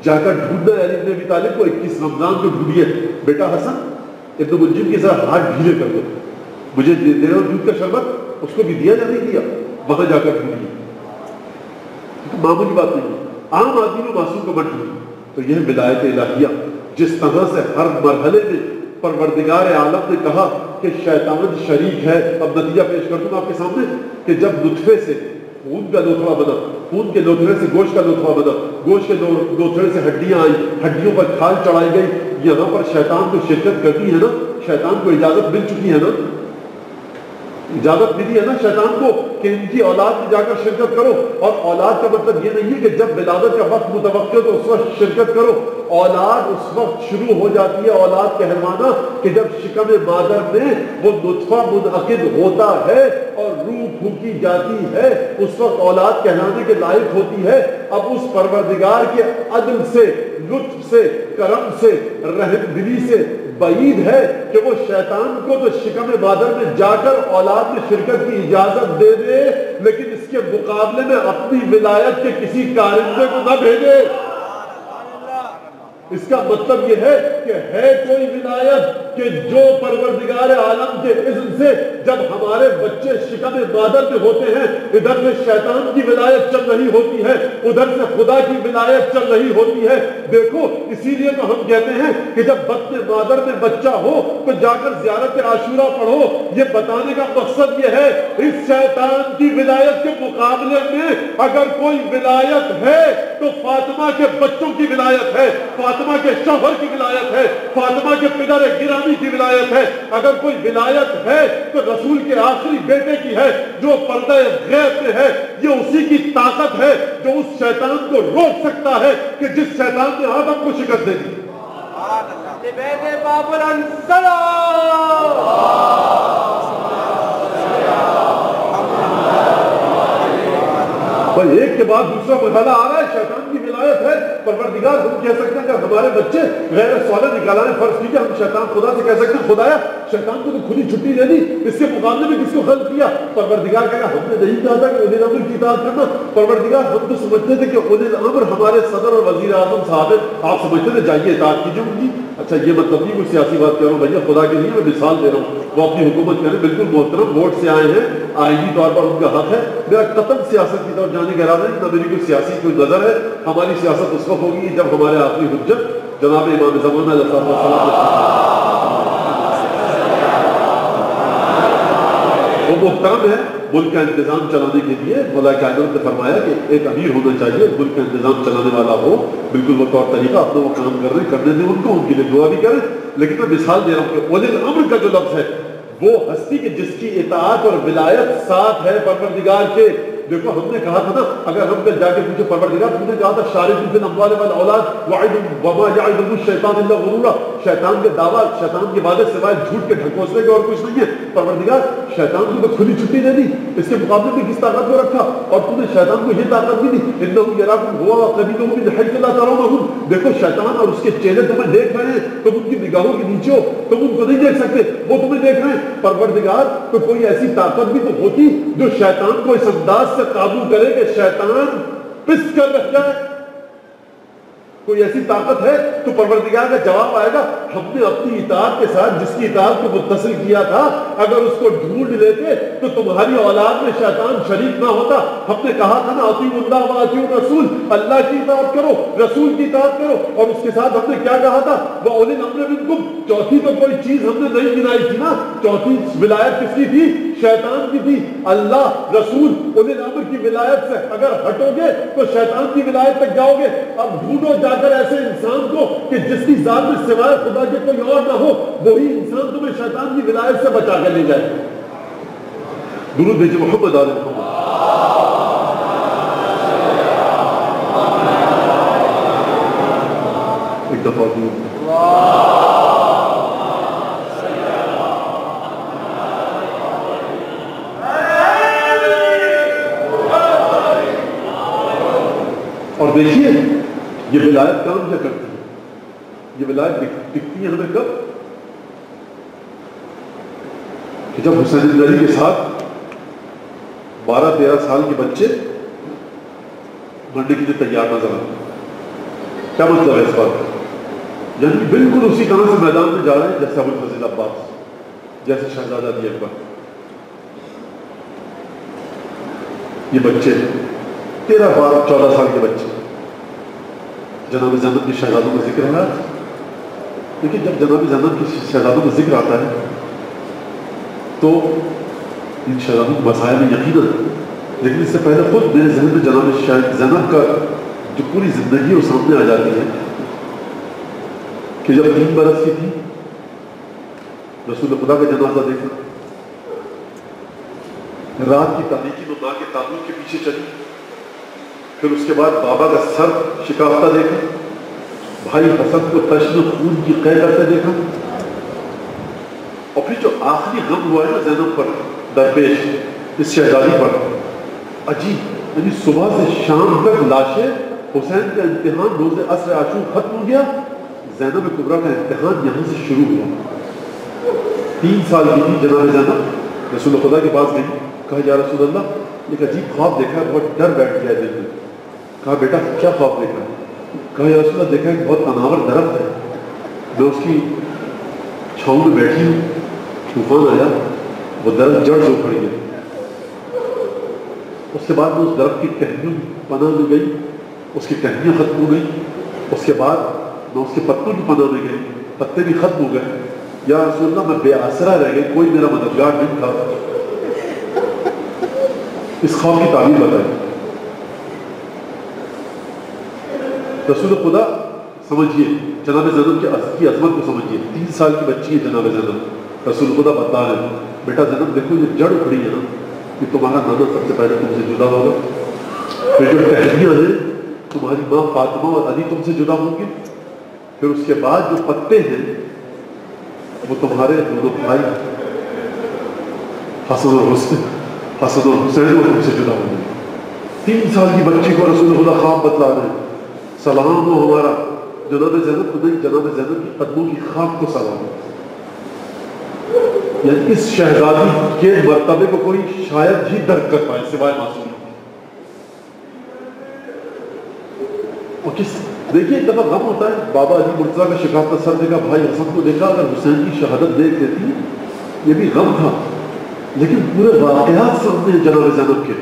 جا کر ڈھونڈنا ہے علی بن ابی طالب کو 21 رمضان کو ڈھونڈیے. بیٹا حسن ابن ملجم کے ساتھ ہاتھ ڈھیلے کر دو، مجھے دے رہا ہوں دودھ کا شربت، اس کو بھی دیا یا نہیں دیا؟ وہاں جا کر ڈھونڈیے. معمولی بات نہیں ہے. عام آدمی کو معصوم کو مت ڈھونڈیے. تو یہ ولایت الہیہ جس طرح سے ہر مرحلے میں پروردگار عالم نے کہا کہ شیطان شریک ہے. اب نتیجہ پیش کر دوں آپ کے سامنے کہ جب نطفے سے خون کا لوتھڑا بنا، خون کے لوتھڑے سے گوشت کا لوتھڑا بنا، گوشت کے لوتھڑے سے ہڈیاں آئیں، ہڈیوں پر کھال چڑھائی گئی. یہاں پر شیطان کو شرکت کرنی ہے نا، شیطان کو اجازت مل چکی ہے نا، اجازت ملی ہے نا شیطان کو کہ ان کی اولاد میں جا کر شرکت کرو. اور اولاد کا مطلب یہ نہیں ہے کہ جب ولادت کا وقت متوقع ہو تو اس وقت شرکت کرو. اولاد اس وقت شروع ہو جاتی ہے اولاد کہلوانا کہ جب شکم مادر میں وہ نطفہ منعقد ہوتا ہے اور روح پھونکی جاتی ہے، اس وقت اولاد کہلانے کے لائق ہوتی ہے. اب اس پروردگار کے عدل سے، لطف سے، کرم سے، رحم دلی سے بعید ہے کہ وہ شیطان کو تو شکم مادر میں جا کر اولاد میں شرکت کی اجازت دے دے، لیکن اس کے مقابلے میں اپنی ولایت کے کسی کارندے کو نہ بھیجے. اس کا مطلب یہ ہے کہ ہے کوئی ولایت کہ جو پروردگار عالم کے اذن سے جب ہمارے بچے شکم مادر میں ہوتے ہیں، ادھر سے شیطان کی ولایت چل رہی ہوتی ہے، ادھر سے خدا کی ولایت چل رہی ہوتی ہے. دیکھو اسی لیے تو ہم کہتے ہیں کہ جب بطن مادر میں بچہ ہو تو جا کر زیارت عاشورہ پڑھو. یہ بتانے کا مقصد یہ ہے اس شیطان کی ولایت کے مقابلے میں اگر کوئی ولایت ہے تو فاطمہ کے بچوں کی ولایت ہے، فاطمہ کے شوہر کی ولایت ہے، فاطمہ کے پدر گرامی کی ولایت ہے. اگر کوئی ولایت ہے تو رسول کے آخری بیٹے کی ہے جو پردہ غیب میں ہے. یہ اسی کی طاقت ہے جو اس شیطان کو روک سکتا ہے کہ جس شیطان نے آدم کو شکست دے دی. بھائی ایک کے بعد دوسرا مرحلہ آ رہا ہے. شیطان کی ولایت ہے. پروردگار ہم کہہ سکتے ہیں کہ ہمارے بچے غیر صالح نکالا ہے، فرض کیجیے ہم شیطان خدا سے کہہ سکتے ہیں خدایا شیطان کو تو کھلی چھٹی دے دی، اس کے مقابلے میں کس کو خلق کیا؟ پروردگار کہا ہم نے نہیں کہا تھا کہ اولی الامر کی اطاعت کرنا. پروردگار ہم تو سمجھتے تھے کہ اولی الامر ہمارے صدر اور وزیر اعظم صاحب ہیں، آپ سمجھتے تھے جائیے اطاعت کیجیے ان کی. اچھا یہ مطلب نہیں کوئی سیاسی بات کر رہا ہوں بھیا، خدا کے لیے میں مثال دے رہا ہوں. وہ اپنی حکومت کریں، بالکل محترم، ووٹ سے آئے ہیں، آئینی طور پر ان کا حق ہے. میرا قطعاً سیاست کی طرف جانے کا ارادہ نہیں، نہ میری کوئی سیاسی کوئی نظر ہے. ہماری سیاست اس وقت ہوگی جب ہمارے آخری حجت جناب امام زمانہ علیہ السلام وہ محترم ہے. ملک کا انتظام چلانے کے لیے مولا کائنات نے فرمایا کہ ایک امیر ہونا چاہیے، ملک کا انتظام چلانے والا ہو. بالکل وہ طور طریقہ اپنا وہ کام کر رہے ہیں، کرنے دیں ان کو، ان کے لیے دعا بھی کریں. لیکن میں مثال دے رہا ہوں کہ اولی الامر کا جو لفظ ہے وہ ہستی کی جس کی اطاعت اور ولایت ساتھ ہے پروردگار کے. دیکھو ہم نے کہا تھا نا، اگر ہم کل جا کے پوچھے پروردگار تم نے کہا تھا شارکوا فی الاموال والاولاد وعدهم وما يعدهم الشیطان الا غرورا، شیطان کے دعویٰ، شیطان کے وعدے سوائے جھوٹ کے ڈھکوسلے کے اور کچھ نہیں ہے. پروردگار شیطان کو تو کھلی چھٹی دے دی، اس کے مقابلے میں کس طاقت کو رکھا؟ اور تم نے شیطان کو یہ طاقت بھی دی انه یراکم هو وقبیلہ من حیث لا ترونهم. دیکھو شیطان اور اس کے چیلے تمہیں دیکھ رہے ہیں، تم ان کی نگاہوں کے نیچے ہو، تم ان کو نہیں دیکھ سکتے، وہ تمہیں دیکھ رہے ہیں. پروردگار تو کوئی ایسی طاقت بھی تو ہوتی جو شیطان کو اس انداز سے قابو کرے کہ شیطان پس کر رہ جائے. کوئی ایسی طاقت ہے تو پروردگار کا جواب آئے گا ہم نے اپنی اطاعت کے ساتھ جس کی اطاعت کو متصل کیا تھا اگر اس کو ڈھونڈ لیتے تو تمہاری اولاد میں شیطان شریک نہ ہوتا. ہم نے کہا تھا نا اطیعوا اللہ واطیعوا الرسول، اللہ کی اطاعت کرو، رسول کی اطاعت کرو. اور اس کے ساتھ ہم نے کیا کہا تھا؟ وَأُولِي الْأَمْرِ مِنْكُمْ. چوتھی تو کوئی چیز ہم نے نہیں گنائی تھی نا. چوتھی ولایت کس کی تھی؟ شیطان کی تھی. اللہ، رسول، اولی الامر کی ولایت سے اگر ہٹو گے تو شیطان کی ولایت تک جاؤ گے. اب ڈھونڈو جا کر ایسے انسان کو کہ جس کی ذات میں سوائے خدا کے کوئی اور نہ ہو، وہی انسان تمہیں شیطان کی ولایت سے بچا کر لے جائے. درود بھیجے محمد آل محمد. ایک دفعہ درود. اور دیکھیے یہ ولایت کام کیا کرتی ہے. یہ ولایت دکھتی ہے ہمیں کب کہ جب حسین بن علی کے ساتھ 12-13 سال کے بچے مرنے کے لیے تیار نظر آتے. کیا مطلب ہے اس بات کا؟ یعنی بالکل اسی طرح سے میدان میں جا رہے ہیں جیسے ابو الفضل عباس، جیسے شہزادہ علی اکبر. یہ بچے 13-14 سال کے بچے جناب زینب کے شہزادوں کا ذکر ہے. لیکن جب جناب زینب کے شہزادوں کا ذکر آتا ہے تو ان شہزادوں کے مسائل میں یقیناً، لیکن اس سے پہلے خود میرے ذہن میں جناب زینب کا جو پوری زندگی وہ سامنے آ جاتی ہے کہ جب 3 برس کی تھی رسول خدا کا جنازہ دیکھا، رات کی تاریکی میں ماں کے تابوت کے پیچھے چلی، پھر اس کے بعد بابا کا سر شکافتہ دیکھا، بھائی حسن کو تشن خون کی قے کرتے دیکھا، اور پھر جو آخری غم ہوا ہے نا زینب پر درپیش اس شہزادی پر، عجیب، یعنی صبح سے شام تک لاشیں، حسین کا امتحان روز عصر عاشور ختم ہو گیا، زینب کبریٰ کا امتحان یہاں سے شروع ہوا. 3 سال کی تھی جناب زینب، رسول خدا کے پاس گئی، کہا یا رسول اللہ ایک عجیب خواب دیکھا ہے، بہت ڈر بیٹھ گیا دل میں. کہا بیٹا کیا خواب دیکھا ہے؟ کہا یا رسول اللہ دیکھا ایک بہت اناور درخت ہے، میں اس کی چھاؤں میں بیٹھی ہوں، طوفان آیا، وہ درخت جڑ جو پڑ گیا. اس کے بعد میں اس درخت کی ٹہنیوں پناہ میں گئی، اس کی ٹہنیاں ختم ہو گئی. اس کے بعد میں اس کے پتوں کی پناہ میں گئی، پتے بھی ختم ہو گئے. یا رسول اللہ میں بے آسرا رہ گئی، کوئی میرا مددگار نہیں تھا. اس خواب کی تعبیر بتائی. رسول خدا سمجھیے جناب زینب کی عظمت کو سمجھیے. 3 سال کی بچی ہے جناب زینب. رسول خدا بتا رہے ہیں بیٹا زینب دیکھو یہ جڑ اکھڑی ہے نا، کہ تمہارا نانا سب سے پہلے تم سے جدا ہوگا، پھر جو ٹہنیاں ہیں تمہاری ماں فاطمہ اور علی تم سے جدا ہوں گے، پھر اس کے بعد جو پتے ہیں وہ تمہارے دونوں بھائی حسن اور حسین وہ تم سے جدا ہوں گے. 3 سال کی بچی کو رسول خدا خواب بتلا رہے ہیں. سلام ہو ہمارا جناب زینب کو نہیں، جناب زینب کی قدموں کی خاک کو سلام. یعنی اس شہزادی کے مرتبے کو کوئی شاید ہی درک کر پائے سوائے معصوم. اور دیکھیے ایک دفعہ غم ہوتا ہے، بابا علی مرتضیٰ کا شکافتہ سر دیکھا، بھائی حسن کو دیکھا، اگر حسین کی شہادت دیکھ لیتی یہ بھی غم تھا. لیکن پورے واقعات سامنے ہیں جناب زینب کے،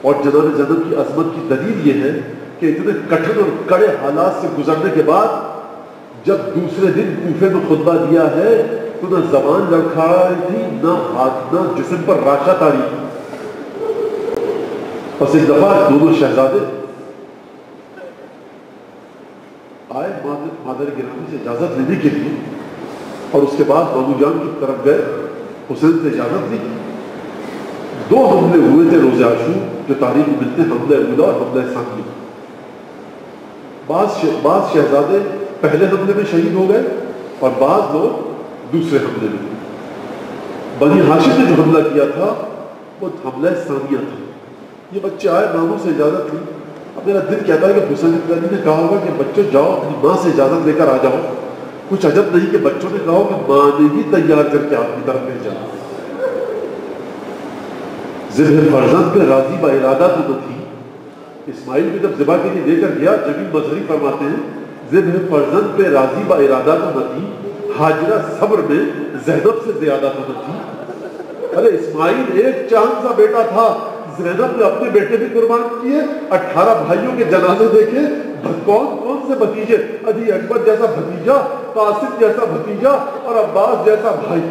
اور جناب زینب کی عظمت کی دلیل یہ ہے کہ اتنے کٹھن اور کڑے حالات سے گزرنے کے بعد جب دوسرے دن کوفے میں خطبہ دیا ہے تو نہ زبان لڑکھڑائی تھی، نہ ہاتھ، نہ جسم پر راشا تاری تھی. بس ایک دفعہ دونوں شہزادے آئے مادر گرامی سے اجازت لینے کے لیے، اور اس کے بعد مامو جان کی طرف گئے، حسین سے اجازت لی. 2 حملے ہوئے تھے روز عاشور جو تاریخ میں ملتے ہیں، حملہ اولا اور حملہ ثانی. بعض شہزادے پہلے حملے میں شہید ہو گئے اور بعض لوگ دوسرے حملے میں. بنی ہاشم نے جو حملہ کیا تھا وہ حملہ ثانیہ تھا. یہ بچے آئے، ماموں سے اجازت لی. اب میرا دل کہتا ہے کہ حسین بن علی نے کہا ہوگا کہ بچوں جاؤ اپنی ماں سے اجازت لے کر آ جاؤ. کچھ عجب نہیں کہ بچوں نے کہا کہ ماں نے ہی تیار کر کے آپ کی طرف بھیجا. ذبح فرزند پہ راضی با ارادہ تو نہ تھی. اسماعیل بھی جب ذبح کے لیے لے کر گیا، جمیل مظہری فرماتے ہیں ذبح فرزند پہ راضی با ارادہ تو نہ تھی، ہاجرہ صبر میں زینب سے زیادہ تو نہ تھی. ارے اسماعیل ایک چاند سا بیٹا تھا، زینب نے اپنے بیٹے بھی قربان کیے. 18 بھائیوں کے جنازے دیکھے، کون سے بھتیجے؟ علی اکبر جیسا بھتیجا، قاسم جیسا بھتیجا اور عباس جیسا بھائی.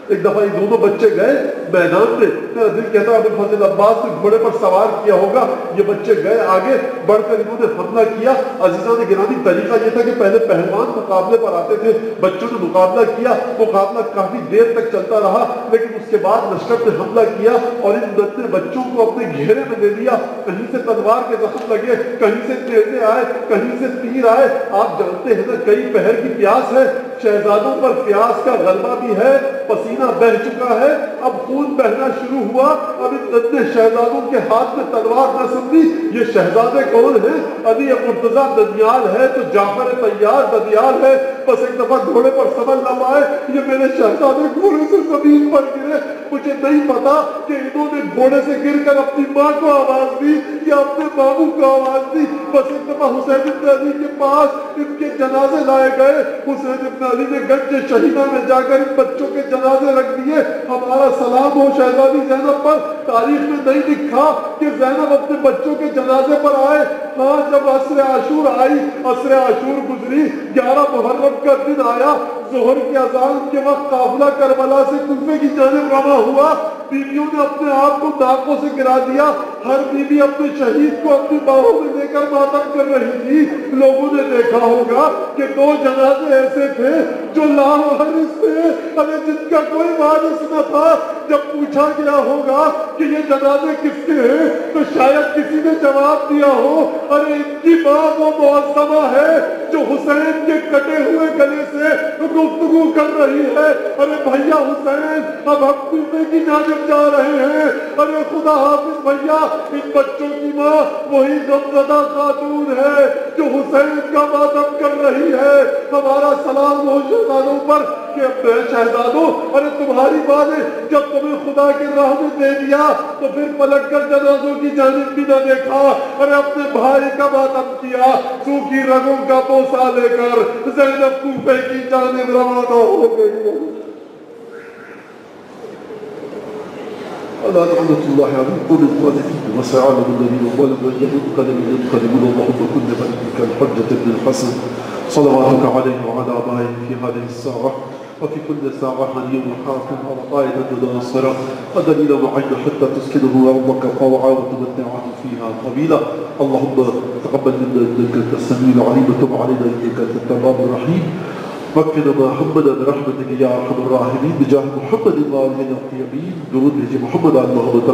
ایک دفعہ یہ دونوں بچے گئے میدان میں میرا دل کہتا ہے ابو الفضل عباس نے گھوڑے پر سوار کیا ہوگا، یہ بچے گئے آگے بڑھ کر انہوں نے حملہ کیا۔ عزیزان گرامی طریقہ یہ تھا کہ پہلے پہلوان مقابلے پر آتے تھے، بچوں نے مقابلہ کیا، مقابلہ کافی دیر تک چلتا رہا، لیکن اس کے بعد لشکر نے حملہ کیا اور ان ننھے بچوں کو اپنے گھیرے میں لے لیا۔ کہیں سے تلوار کے زخم لگے، کہیں سے نیزے آئے، کہیں سے تیر آئے۔ آپ جانتے ہیں نا کئی پہر کی پیاس ہے، شہزادوں پر پیاس کا غلبہ بھی ہے، پسینہ بہ چکا ہے، اب خون بہنا شروع ہوا۔ اب ان ننھے شہزادوں کے ہاتھ میں تلوار نہ سمجھی۔ یہ شہزادے کون ہیں؟ علی مرتضیٰ دنیال ہے تو جعفر طیار دنیال ہے۔ بس ایک دفعہ گھوڑے پر سبل نہ پائے، یہ میرے شہزادے گھوڑے سے زمین پر گرے۔ مجھے نہیں پتا کہ انہوں نے گھوڑے سے گر کر اپنی ماں کو آواز دی یا اپنے بابو کو آواز دی۔ بس ایک دفعہ حسین بن علی کے پاس ان کے جنازے لائے گئے۔ حسین بن علی نے گنج شہیدہ میں جا کر ان بچوں کے جنازے رکھ دیے۔ ہمارا سلام ہو شہزادی زینب پر۔ تاریخ میں نہیں لکھا کہ زینب اپنے بچوں کے جنازے پر آئے۔ ہاں جب عصر عاشور آئی، عصر عاشور گزری، 11 محرم کا دن آیا، ظہر کی اذان کے وقت قافلہ کربلا سے کوفے کی جانب رواں ہوا۔ بیویوں نے اپنے آپ کو ناکوں سے گرا دیا، ہر بیوی اپنے شہید کو اپنی باہوں میں لے کر ماتم کر رہی تھی۔ لوگوں نے دیکھا ہوگا کہ 2 جنازے ایسے تھے جو لاوارث تھے، ارے جن کا کوئی وارث نہ تھا۔ جب پوچھا گیا ہوگا کہ یہ جنازے کس کے ہیں تو شاید کسی نے جواب دیا ہو، ارے ان کی ماں وہ معصمہ ہے جو حسین کے کٹے ہوئے گلے سے گفتگو کر رہی ہے۔ ارے بھیا حسین اب ہم کوفے کی جانب جا رہے ہیں، ارے خدا حافظ بھیا۔ ان بچوں کی ماں وہی غمزدہ خاتون ہے جو حسین کا ماتم کر رہی ہے۔ ہمارا سلام ہو شہزادوں پر کہ اپنے شہزادوں، ارے تمہاری ماں نے جب تمہیں خدا کے راہ میں دے دیا تو پھر پلٹ کر جنازوں کی جانب بھی نہ دیکھا، ارے اپنے بھائی کا ماتم کیا۔ سوکھی رگوں کا بوسہ لے کر زینب کوفے کی جانب روانہ ہو گئی۔ اللہ رحمت اللہ علیہ قل الظالمین وسعالم الذین ظلموا ينقلب ينقلبون اللهم كل ملك الحجة بن الحسن صلواتك عليه وعلى آبائه في هذه الساعة وفي كل ساعة هنيا وحافظا وقائدا ناصرا ودليلا معينا حتى تسكنه أرضك طوعا وتمتعه فيها طويلا. اللهم تقبل منا إنك أنت السميع العليم وتب علينا إنك أنت التواب الرحيم. واكفنا ما همنا برحمتك يا أرحم الراحمين بجاه محمد وآله الطيبين. درود بجاه محمد على محمد.